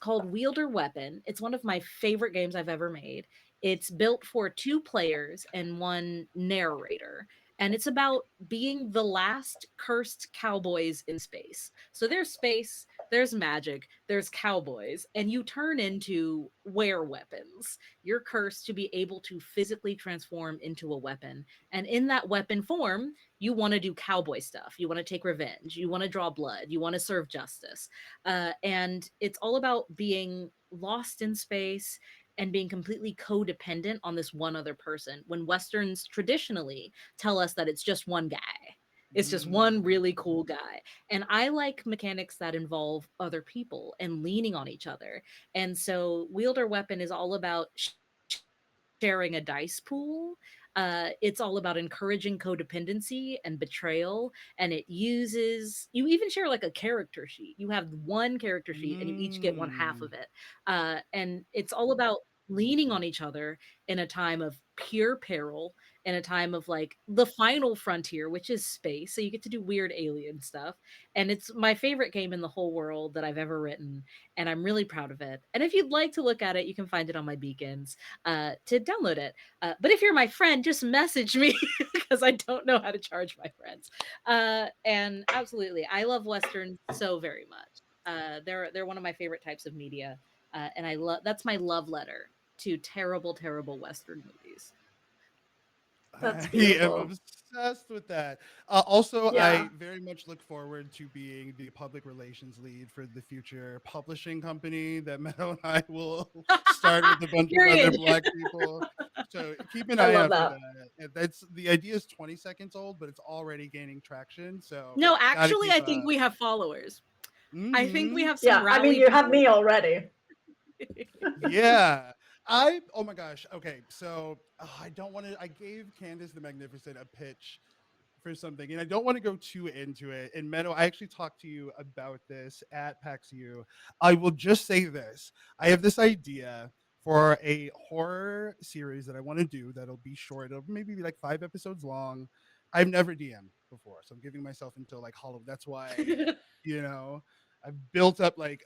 called Wielder Weapon. It's one of my favorite games I've ever made. It's built for 2 players and 1 narrator. And it's about being the last cursed cowboys in space. So there's space, there's magic, there's cowboys, and you turn into were weapons. You're cursed to be able to physically transform into a weapon. And in that weapon form, you want to do cowboy stuff. You want to take revenge. You want to draw blood. You want to serve justice. And it's all about being lost in space and being completely codependent on this one other person when westerns traditionally tell us that it's just one guy, it's just one Mm. really cool guy. And I like mechanics that involve other people and leaning on each other. And so Wielder Weapon is all about sharing a dice pool. It's all about encouraging codependency and betrayal, and it uses you even share like a character sheet. You have one character sheet, and you each get one half Mm. of it, and it's all about leaning on each other in a time of pure peril, in a time of like the final frontier, which is space. So you get to do weird alien stuff, and it's my favorite game in the whole world that I've ever written, and I'm really proud of it. And if you'd like to look at it, you can find it on my beacons to download it. But if you're my friend, just message me because I don't know how to charge my friends. And absolutely, I love westerns so very much. They're one of my favorite types of media, and I love that's my love letter to terrible, terrible western movies. That's I am beautiful. obsessed with that. Also, Yeah, I very much look forward to being the public relations lead for the future publishing company that Meadow and I will start with a bunch of other Period. Black people. So keep an I eye love out for that. that. That's the idea is 20 seconds old, but it's already gaining traction. So No, got to actually, keep I think up. we have followers. I think we Hmm. have some Yeah, I mean, rally you have behind. me already. Yeah. I oh my gosh. Okay, so I don't want to. I gave Candace the Magnificent a pitch for something, and I don't want to go too into it. And Meadow, I actually talked to you about this at PAX U. I will just say this: I have this idea for a horror series that I want to do. That'll be short. It'll maybe be like 5 episodes long. I've never DM'd before, so I'm giving myself until like Hollow. That's why, you know. I've built up like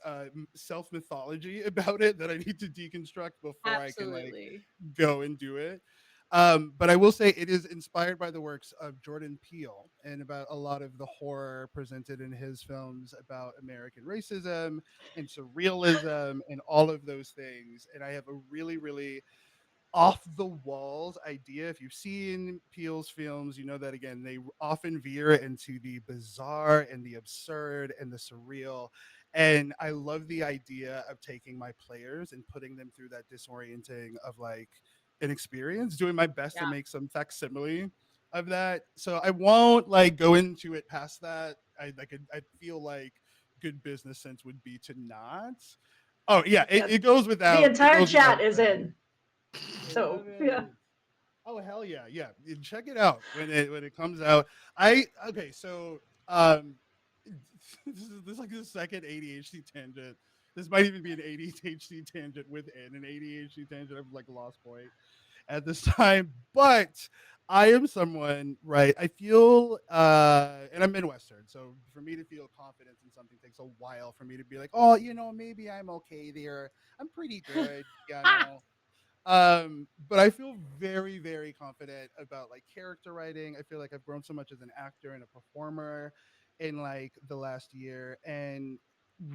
self mythology about it that I need to deconstruct before I can like Absolutely. go and do it. But I will say it is inspired by the works of Jordan Peele and about a lot of the horror presented in his films about American racism and surrealism and all of those things. And I have a really, really off the walls idea. If you've seen Peele's films, you know that again, they often veer into the bizarre and the absurd and the surreal. And I love the idea of taking my players and putting them through that disorienting of like an experience, doing my best to Yeah, make some facsimile of that. So I won't like go into it past that. I feel like good business sense would be to not. Oh yeah, Yeah, the it entire goes without chat is saying. in. So Love yeah, it. Oh hell yeah, yeah. You check it out when it comes out. I okay, so this is like the second ADHD tangent. This might even be an ADHD tangent within an ADHD tangent. I've like lost point at this time, but I am someone, right? I feel and I'm Midwestern, so for me to feel confidence in something takes a while for me to be like, oh, maybe I'm okay there. I'm pretty good, but I feel very, very confident about like character writing. I feel like I've grown so much as an actor and a performer in like the last year. And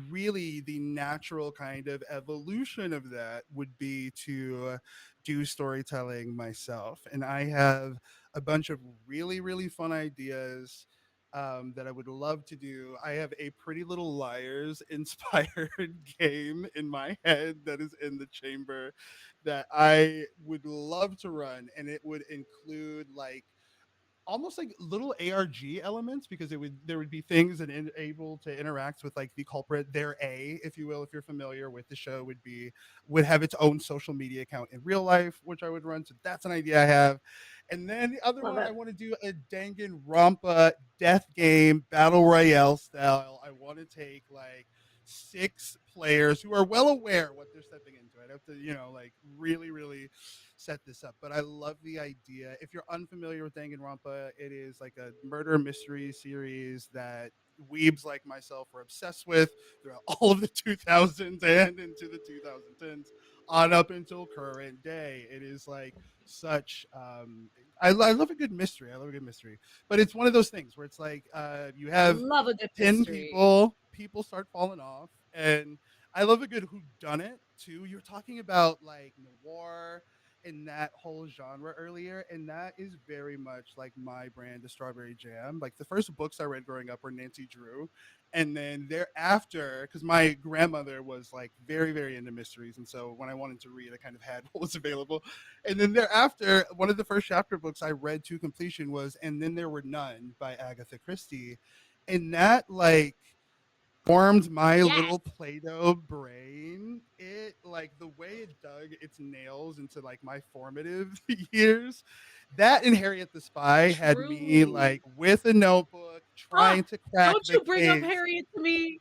really the natural kind of evolution of that would be to do storytelling myself. And I have a bunch of really, really fun ideas that I would love to do. I have a Pretty Little Liars inspired game in my head that is in the chamber that I would love to run, and it would include like almost like little ARG elements because there would be things and able to interact with like the culprit. Their A, if you will, if you're familiar with the show, would have its own social media account in real life, which I would run. So that's an idea I have. And then the other love one, I it. want to do a Danganronpa death game battle royale style. I want to take like 6 players who are well aware what they're stepping into. I'd have to, like really, really set this up. But I love the idea. If you're unfamiliar with Danganronpa, it is like a murder mystery series that weebs like myself were obsessed with throughout all of the 2000s and into the 2010s on up until current day. It is like such I love a good mystery. I love a good mystery. But it's one of those things where it's like you have love a good 10 mystery. people start falling off, and I love a good who done it too. You're talking about like noir in that whole genre earlier, and that is very much like my brand of Strawberry Jam. Like the first books I read growing up were Nancy Drew, and then thereafter, because my grandmother was like very, very into mysteries, and so when I wanted to read, I kind of had what was available. And then thereafter, one of the first chapter books I read to completion was "And Then There Were None" by Agatha Christie, and that like formed my little Yes. Play-Doh brain, it like the way it dug its nails into like my formative years, that and Harriet the Spy had me like Truly. with a notebook trying Ah, to crack don't the you bring up case. Harriet to me.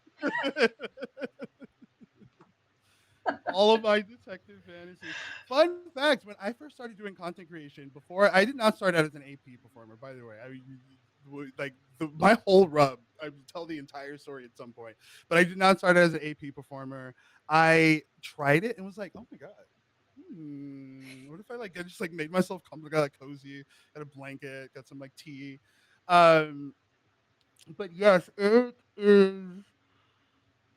All of my detective fantasy. Fun fact: when I first started doing content creation, before I did not start out as an AP performer. By the way, like my whole rub. I would tell the entire story at some point, but I did not start out as an AP performer. I tried it and was like, oh my god. What if I like I just like made myself comfortable, got like cozy, got a blanket, got some like tea. Um, but yes, it is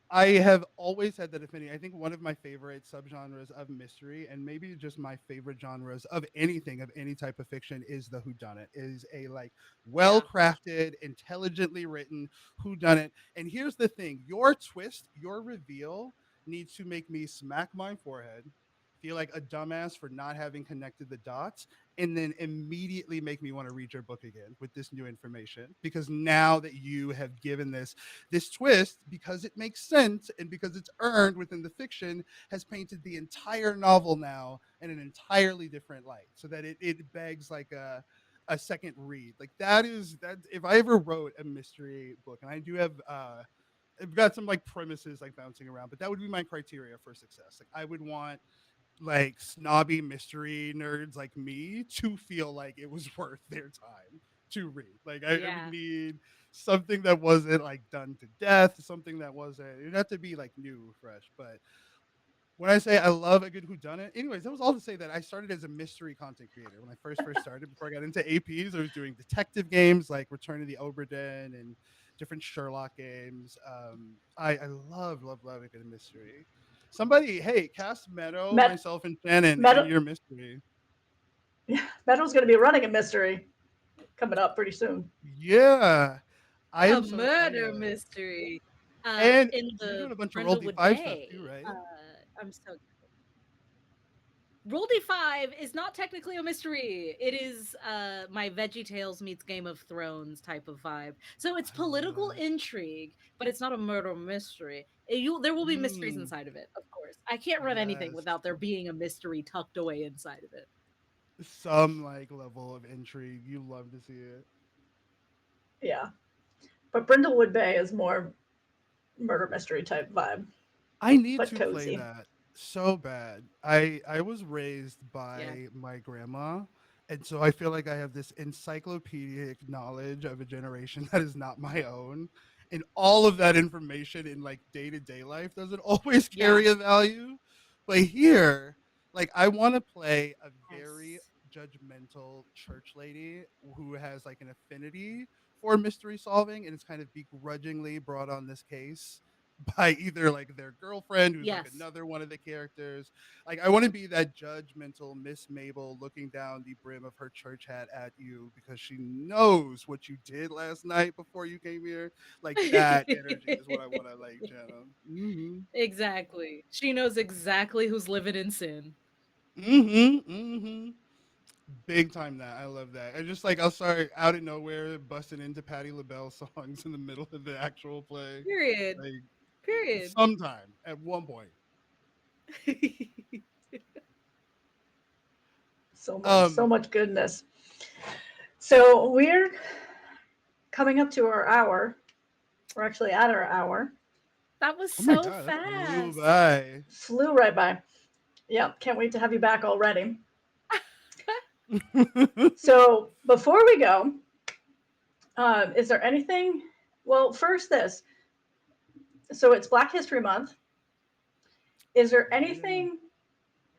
I have always had that affinity. I think one of my favorite subgenres of mystery, and maybe just my favorite genres of anything, of any type of fiction, is the whodunit. Is a like well Yeah. crafted, intelligently written whodunit. And here's the thing: your twist, your reveal, needs to make me smack my forehead, feel like a dumbass for not having connected the dots, and then immediately make me want to read your book again with this new information. Because now that you have given this twist, because it makes sense and because it's earned within the fiction, has painted the entire novel now in an entirely different light, so that it begs like a second read. Like that if I ever wrote a mystery book, and I do have I've got some like premises like bouncing around, but that would be my criteria for success. Like I would want like snobby mystery nerds like me to feel like it was worth their time to read. Like I would Yeah. need something that wasn't like done to death, something that wasn't, it had to be like new, fresh. But when I say I love a good whodunit, anyways, that was all to say that I started as a mystery content creator. When I first started, before I got into APs, I was doing detective games like Return of the Obra Dinn and different Sherlock games. I love a good mystery. Somebody, hey, cast Meadow, Met myself, and Shannon in Meadow your mystery. Meadow's going to be running a mystery coming up pretty soon. Yeah, I A am so murder excited. mystery. And In you're the doing a bunch of Roll Brindlewood D5 stuff too, Bay. right? I'm so Rule D5 is not technically a mystery. It is my Veggie Tales meets Game of Thrones type of vibe. So it's I love political that. intrigue, but it's not a murder mystery. There will be mysteries Mm, inside of it, of course. I can't run anything yes. without there being a mystery tucked away inside of it. Some like level of intrigue. You love to see it. Yeah. But Brindlewood Bay is more murder mystery type vibe, I need but to play cozy. that so bad. I was raised Yeah. by my grandma, and so I feel like I have this encyclopedic knowledge of a generation that is not my own. And all of that information in like day-to-day life doesn't always Yeah. carry a value. But here, like I want to play a very Yes. judgmental church lady who has like an affinity for mystery solving and is kind of begrudgingly brought on this case by either like their girlfriend who's like Yes. another one of the characters. Like I want to be that judgmental Miss Mabel looking down the brim of her church hat at you because she knows what you did last night before you came here. Like that energy is what I want to like channel. Exactly. She knows exactly who's living in sin. Mm-hmm. Big time that. I love that. I just like I'll start out of nowhere busting into Patti LaBelle songs in the middle of the actual play. Period. Like Period. sometime at one point. So Um much goodness. So we're coming up to our hour. We're actually at our hour. That was oh my so god, that flew fast. by. Flew right by. Yep, can't wait to have you back already. So before we go, is there anything? Well, first this. So it's Black History Month. Is there Yeah. anything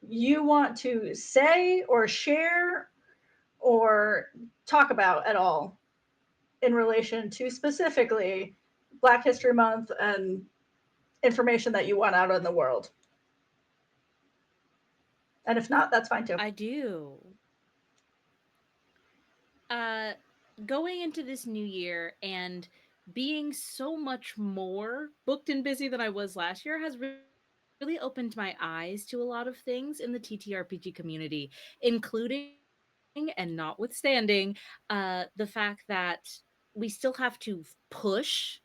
you want to say or share or talk about at all in relation to specifically Black History Month and information that you want out in the world? And if not, that's fine too. I do. Uh Going into this new year and being so much more booked and busy than I was last year has really opened my eyes to a lot of things in the TTRPG community, including and notwithstanding the fact that we still have to push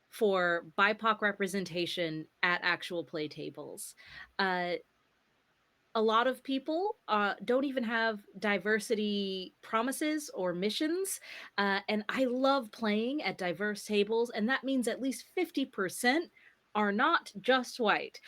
for BIPOC representation at actual play tables. Uh, a lot of people don't even have diversity promises or missions. And I love playing at diverse tables, and that means at least 50% are not just white.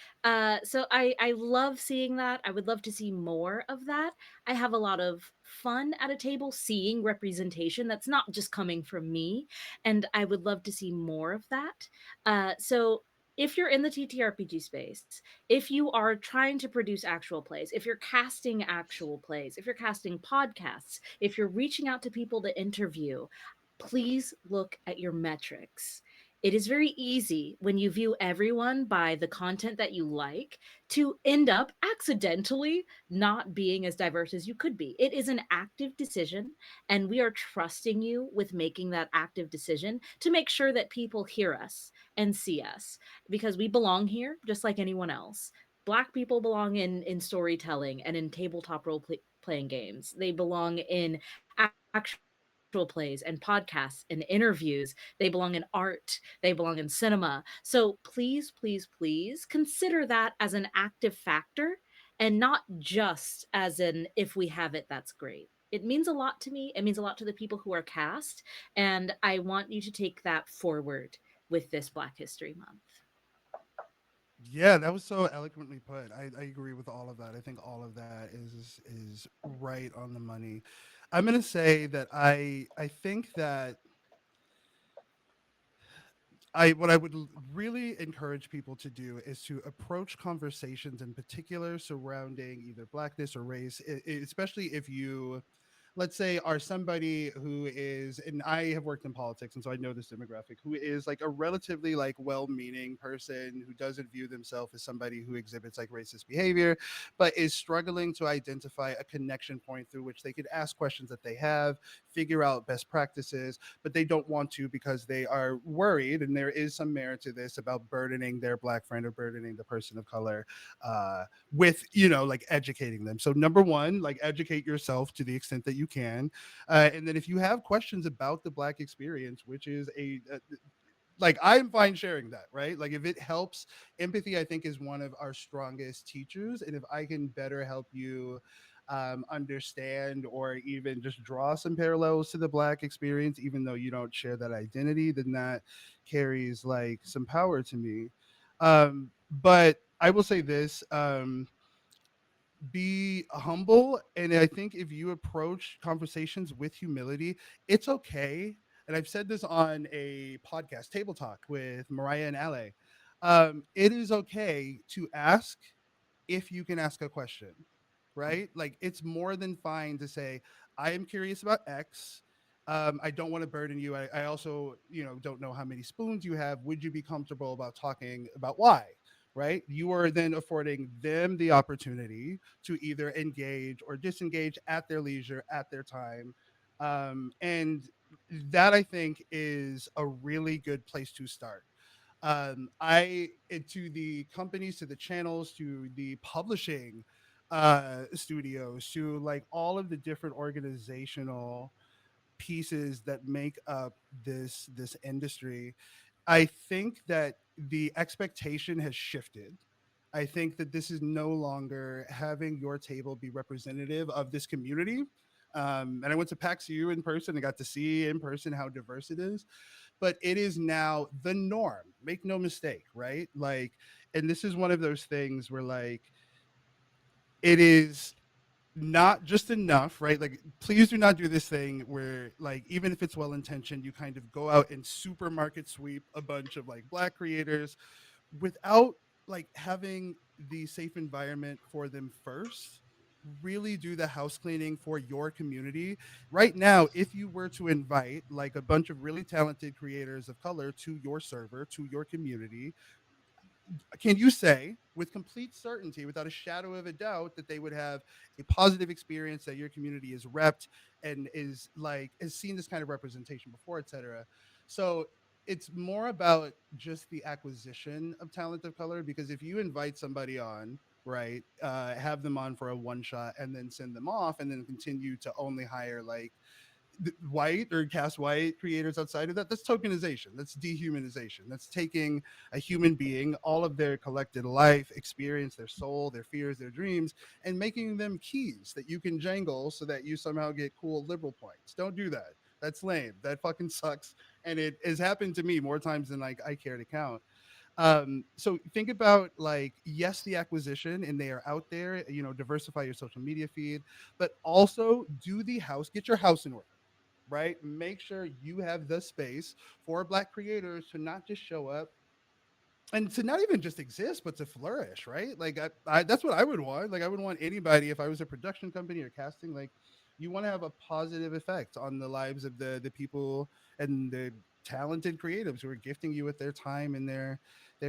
So I love seeing that. I would love to see more of that. I have a lot of fun at a table seeing representation that's not just coming from me, and I would love to see more of that. So if you're in the TTRPG space, if you are trying to produce actual plays, if you're casting actual plays, if you're casting podcasts, if you're reaching out to people to interview, please look at your metrics. It is very easy when you view everyone by the content that you like to end up accidentally not being as diverse as you could be. It is an active decision, and we are trusting you with making that active decision to make sure that people hear us and see us, because we belong here just like anyone else. Black people belong in storytelling and in tabletop playing games. They belong in actual plays and podcasts and interviews. They belong in art. They belong in cinema. So please, please, please consider that as an active factor and not just as an if we have it, that's great. It means a lot to me. It means a lot to the people who are cast. And I want you to take that forward with this Black History Month. Yeah, that was so eloquently put. I agree with all of that. I think all of that is right on the money. I'm gonna say that I think that I what I would really encourage people to do is to approach conversations in particular surrounding either blackness or race, especially if you, let's say, are somebody who is, and I have worked in politics and so I know this demographic, who is like a relatively like well-meaning person who doesn't view themselves as somebody who exhibits like racist behavior, but is struggling to identify a connection point through which they could ask questions that they have, figure out best practices, but they don't want to because they are worried, and there is some merit to this, about burdening their black friend or burdening the person of color with, like educating them. So number one, like educate yourself to the extent that you can, and then if you have questions about the black experience, which is a like, I'm fine sharing that, right? Like if it helps, empathy I think is one of our strongest teachers, and if I can better help you understand or even just draw some parallels to the black experience, even though you don't share that identity, then that carries like some power to me. But I will say this, be humble, and I think if you approach conversations with humility, it's okay. And I've said this on a podcast, Table Talk, with Mariah and Ale. It is okay to ask if you can ask a question, right? Like it's more than fine to say, I am curious about X. I don't want to burden you. I also, don't know how many spoons you have. Would you be comfortable about talking about Y? Right? You are then affording them the opportunity to either engage or disengage at their leisure, at their time. And that I think is a really good place to start. To the companies, to the channels, to the publishing studios, to like all of the different organizational pieces that make up this industry, I think that the expectation has shifted. I think that this is no longer having your table be representative of this community. And I went to PAX U in person and got to see in person how diverse it is, but it is now the norm. Make no mistake, right? Like, and this is one of those things where like it is not just enough, right? Like, please do not do this thing where, like, even if it's well intentioned, you kind of go out and supermarket sweep a bunch of like black creators without like having the safe environment for them first. Really do the house cleaning for your community. Right now, if you were to invite like a bunch of really talented creators of color to your server, to your community, can you say with complete certainty, without a shadow of a doubt, that they would have a positive experience, that your community is repped and is like has seen this kind of representation before, etc.? So it's more about just the acquisition of talent of color, because if you invite somebody on, right, have them on for a one shot and then send them off and then continue to only hire like white or cast white creators outside of that, that's tokenization, that's dehumanization, that's taking a human being, all of their collected life experience, their soul, their fears, their dreams, and making them keys that you can jangle so that you somehow get cool liberal points. Don't do that. That's lame. That fucking sucks. And it has happened to me more times than like I care to count. So think about, like, yes, the acquisition, and they are out there, diversify your social media feed, but also do the house, get your house in order, right? Make sure you have the space for Black creators to not just show up and to not even just exist, but to flourish, right? Like that's what I would want. Like I would want anybody, if I was a production company or casting, like you want to have a positive effect on the lives of the people and the talented creatives who are gifting you with their time and their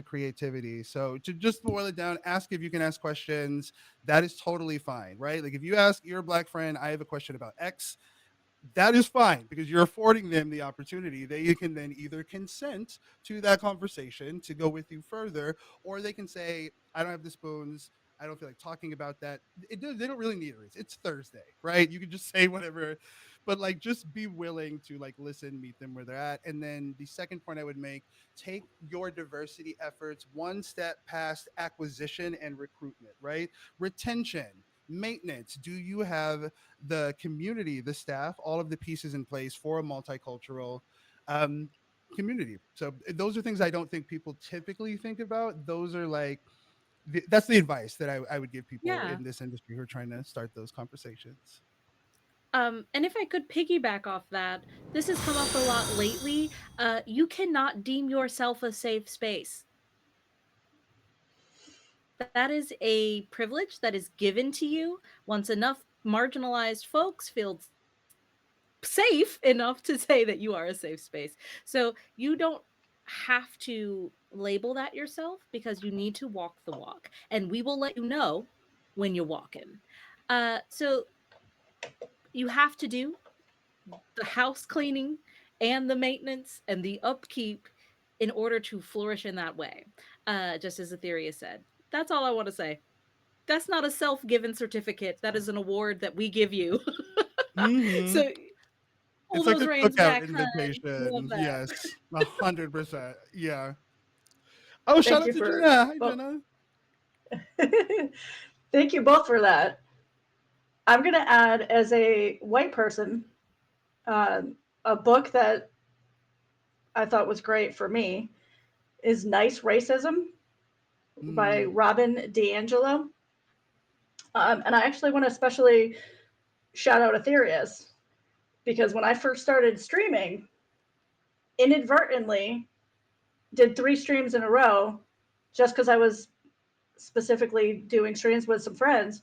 creativity. So to just boil it down, ask if you can ask questions. That is totally fine, right? Like if you ask your Black friend, I have a question about X, that is fine because you're affording them the opportunity. They can then either consent to that conversation to go with you further, or they can say, I don't have the spoons. I don't feel like talking about that. They don't really need a reason. It's Thursday, right? You can just say whatever, but like just be willing to like listen, meet them where they're at. And then the second point I would make, take your diversity efforts one step past acquisition and recruitment, right? Retention, maintenance. Do you have the community, the staff, all of the pieces in place for a multicultural um, community? So those are things I don't think people typically think about. Those are like that's the advice that I would give people Yeah. in this industry who are trying to start those conversations. And if I could piggyback off that, this has come up a lot lately. You cannot deem yourself a safe space. That is a privilege that is given to you once enough marginalized folks feel safe enough to say that you are a safe space. So you don't have to label that yourself because you need to walk the walk. And we will let you know when you're walking. So you have to do the house cleaning and the maintenance and the upkeep in order to flourish in that way. Just as Aetherius said. That's all I want to say. That's not a self-given certificate. That is an award that we give you. Hmm. So pull It's like those a reins cookout back, hun. Love invitation. that. Yes, 100%. Yeah. Oh, shout Thank out you to for Jenna. Hi, well, Jenna. thank you both for that. I'm going to add, as a white person, uh, a book that I thought was great for me is Nice Racism by Mm. Robin DiAngelo. And I actually want to especially shout out Aetherius because when I first started streaming, inadvertently did 3 streams in a row just because I was specifically doing streams with some friends,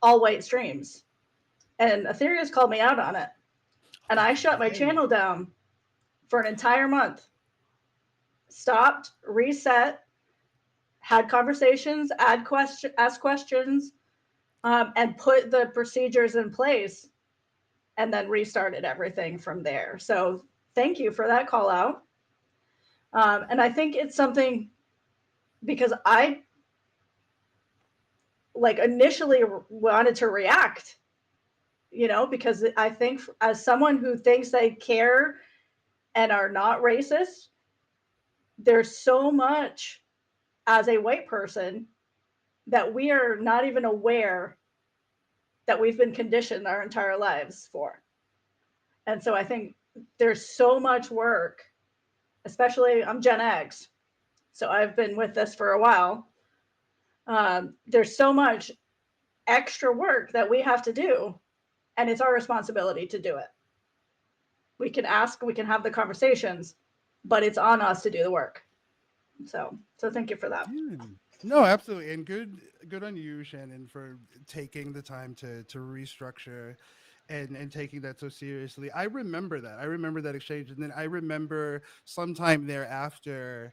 all white streams. And Aetherius called me out on it. And I shut my Okay. channel down for an entire month, stopped, reset, had conversations, asked questions, and put the procedures in place, and then restarted everything from there. So thank you for that call out. And I think it's something because I like initially wanted to react, because I think as someone who thinks they care and are not racist, there's so much as a white person that we are not even aware that we've been conditioned our entire lives for. And so I think there's so much work, especially I'm Gen X, so I've been with this for a while. There's so much extra work that we have to do, and it's our responsibility to do it. We can ask, we can have the conversations, but it's on us to do the work. So thank you for that. Yeah. No, absolutely. And good on you, Shannon, for taking the time to restructure and taking that so seriously. I remember that. I remember that exchange. And then I remember sometime thereafter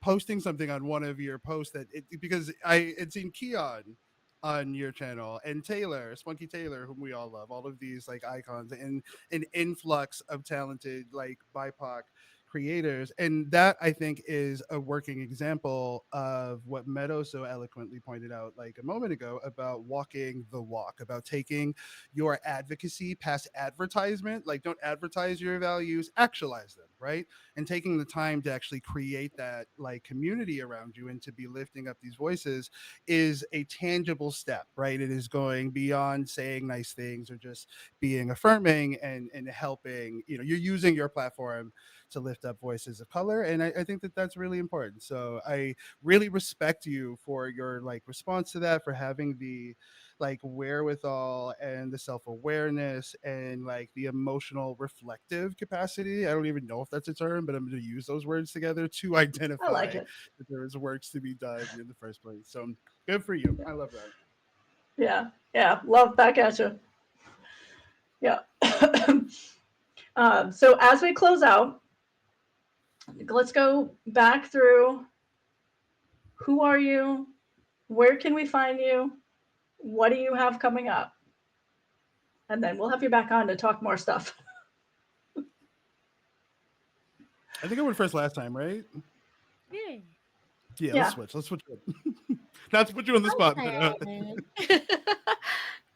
posting something on one of your posts because I had seen Keon on your channel and Taylor, Spunky Taylor, whom we all love, all of these like icons and an influx of talented like BIPOC creators. And that I think is a working example of what Meadow so eloquently pointed out like a moment ago about walking the walk, about taking your advocacy past advertisement. Like, don't advertise your values, actualize them, right? And taking the time to actually create that like community around you and to be lifting up these voices is a tangible step, right? It is going beyond saying nice things or just being affirming and helping. You know, you're using your platform to lift up voices of color, and I think that that's really important. So I really respect you for your like response to that, for having the like wherewithal and the self-awareness and like the emotional reflective capacity. I don't even know if that's a term, but I'm going to use those words together to I like identify it. that there is works to be done in the first place. So good for you. I love that. Yeah. Yeah. Love back at you. Yeah. So as we close out, let's go back through who are you? Where can we find you? What do you have coming up? And then we'll have you back on to talk more stuff. I think I went first last time, right? Yay. Yeah, let's Yeah. switch. Let's switch. Not to put you on the spot, but Okay.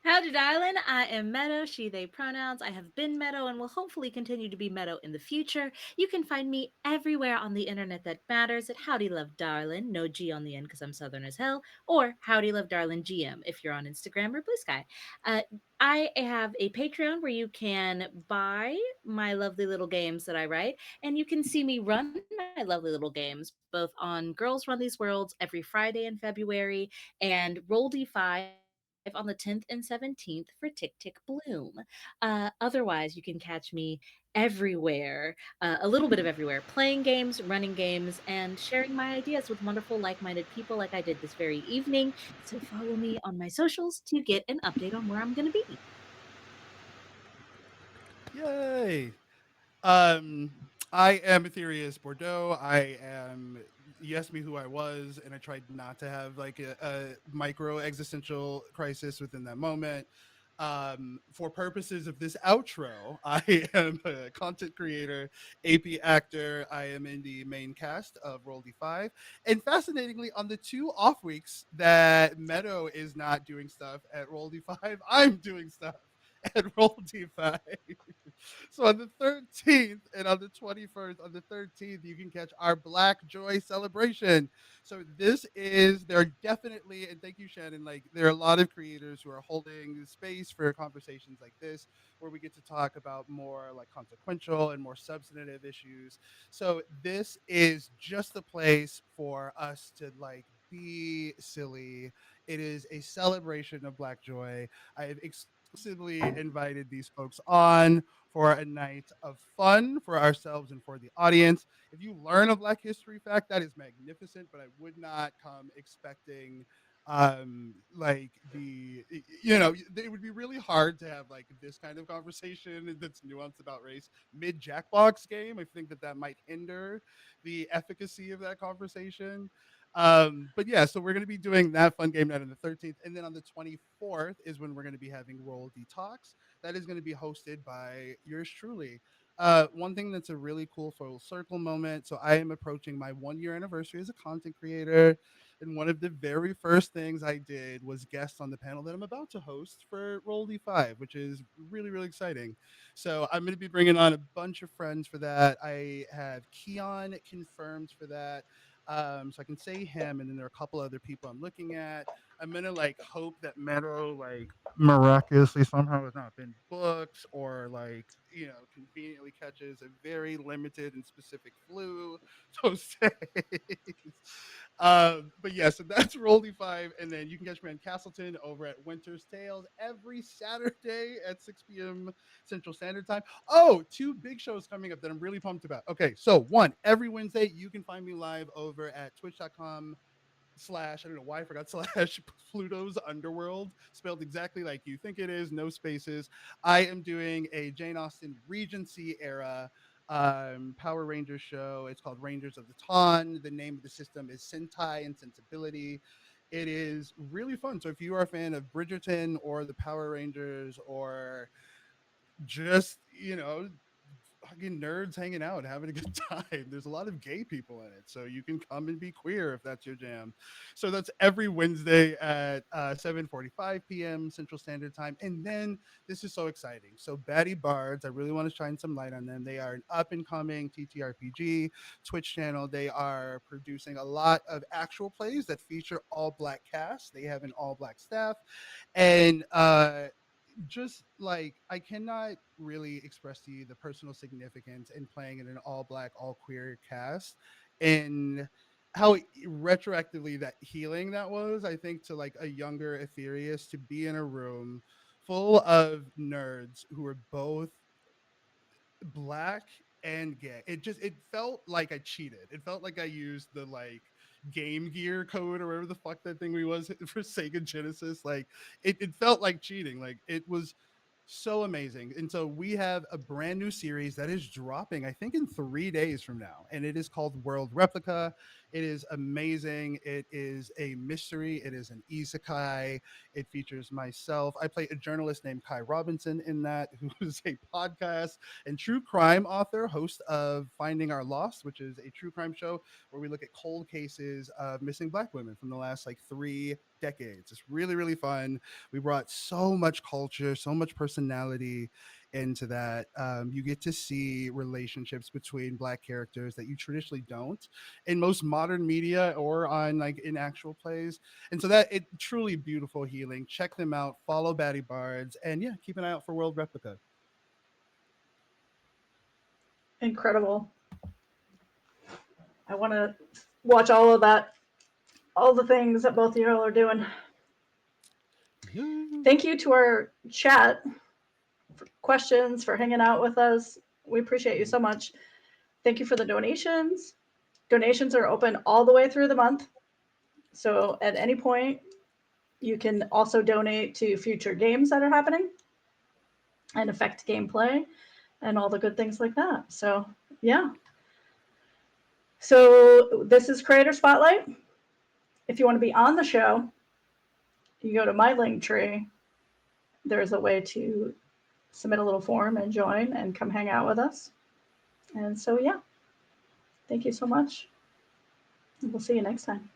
Howdy, darling. I am Meadow, she, they pronouns. I have been Meadow and will hopefully continue to be Meadow in the future. You can find me everywhere on the internet that matters at Howdy Love Darlin, no G on the end because I'm Southern as hell, or Howdy Love Darlin GM if you're on Instagram or Blue Sky. Uh, I have a Patreon where you can buy my lovely little games that I write, and you can see me run my lovely little games both on Girls Run These Worlds every Friday in February and Roll D5 on the 10th and 17th for Tick Tick Bloom. Otherwise, you can catch me everywhere, a little bit of everywhere, playing games, running games, and sharing my ideas with wonderful, like minded people like I did this very evening. So follow me on my socials to get an update on where I'm going to be. yay. Um, I am Aetherius Bordeaux. I am. You asked me who I was, and I tried not to have like a micro existential crisis within that moment. For purposes of this outro, I am a content creator, AP actor. I am in the main cast of Roll D5, and fascinatingly, on the two off weeks that Meadow is not doing stuff at Roll D5, I'm doing stuff at Roll D5. So on the 13th and on the 21st, on the 13th, you can catch our Black Joy celebration. So there are definitely, and thank you, Shannon, like there are a lot of creators who are holding space for conversations like this, where we get to talk about more like consequential and more substantive issues. So this is just the place for us to like be silly. It is a celebration of Black Joy. I have exclusively invited these folks on for a night of fun for ourselves and for the audience. If you learn a Black History fact, that is magnificent, but I would not come expecting like it would be really hard to have like this kind of conversation that's nuanced about race mid Jackbox game. I think that that might hinder the efficacy of that conversation. But yeah, so we're going to be doing that fun game night on the 13th, and then on the 24th is when we're going to be having Roll Detox. That is going to be hosted by yours truly. One thing that's a really cool full circle moment. So I am approaching my 1 year anniversary as a content creator, and one of the very first things I did was guest on the panel that I'm about to host for Roll D5, which is really really exciting. So I'm going to be bringing on a bunch of friends for that. I have Keon confirmed for that. So I can say him, and then there are a couple other people I'm looking at. I'm gonna like hope that Meadow like miraculously somehow has not been booked or like conveniently catches a very limited and specific flu those days. But yeah, so that's Rolly Five, and then you can catch me on Castleton over at Winter's Tales every Saturday at 6 p.m. Central Standard Time. Oh, two big shows coming up that I'm really pumped about. Okay, so one, every Wednesday you can find me live over at twitch.com/I don't know why I forgot slash Pluto's Underworld, spelled exactly like you think it is, no spaces. I am doing a Jane Austen Regency era Power Rangers show. It's called Rangers of the Ton. The name of the system is Sentai and Sensibility. It is really fun. So if you are a fan of Bridgerton or the Power Rangers or just fucking nerds hanging out, having a good time. There's a lot of gay people in it, so you can come and be queer if that's your jam. So that's every Wednesday at 7:45 p.m. Central Standard Time. And then this is so exciting. So Batty Bards, I really want to shine some light on them. They are an up and coming TTRPG Twitch channel. They are producing a lot of actual plays that feature all black casts. They have an all black staff, and just like I cannot really express to you the personal significance in playing in an all black, all queer cast, and how retroactively that healing that was. I think to like a younger Aetherius to be in a room full of nerds who are both black and gay. It felt like I cheated. It felt like I used the like Game Gear code or whatever the fuck that thing we was for Sega Genesis. Like it felt like cheating. Like it was so amazing. And so we have a brand new series that is dropping, I think, in 3 days from now. And it is called World Replica. It is amazing. It is a mystery. It is an isekai. It features myself. I play a journalist named Kai Robinson in that, who is a podcast and true crime author, host of Finding Our Lost, which is a true crime show where we look at cold cases of missing black women from the last like 3 decades. It's really, really fun. We brought so much culture, so much personality into that. You get to see relationships between black characters that you traditionally don't in most modern media or on like in actual plays. And so that it truly beautiful healing. Check them out. Follow Batty Bards, and yeah, keep an eye out for World Replica. Incredible. I want to watch all of that, all the things that both of y'all are doing. Yeah. Thank you to our chat for questions, for hanging out with us. We appreciate you so much. Thank you for the donations. Donations are open all the way through the month. So at any point, you can also donate to future games that are happening and affect gameplay and all the good things like that. So, yeah. So, this is Creator Spotlight. If you want to be on the show, you go to my link tree. There's a way to submit a little form and join and come hang out with us. And so, yeah, thank you so much. We'll see you next time.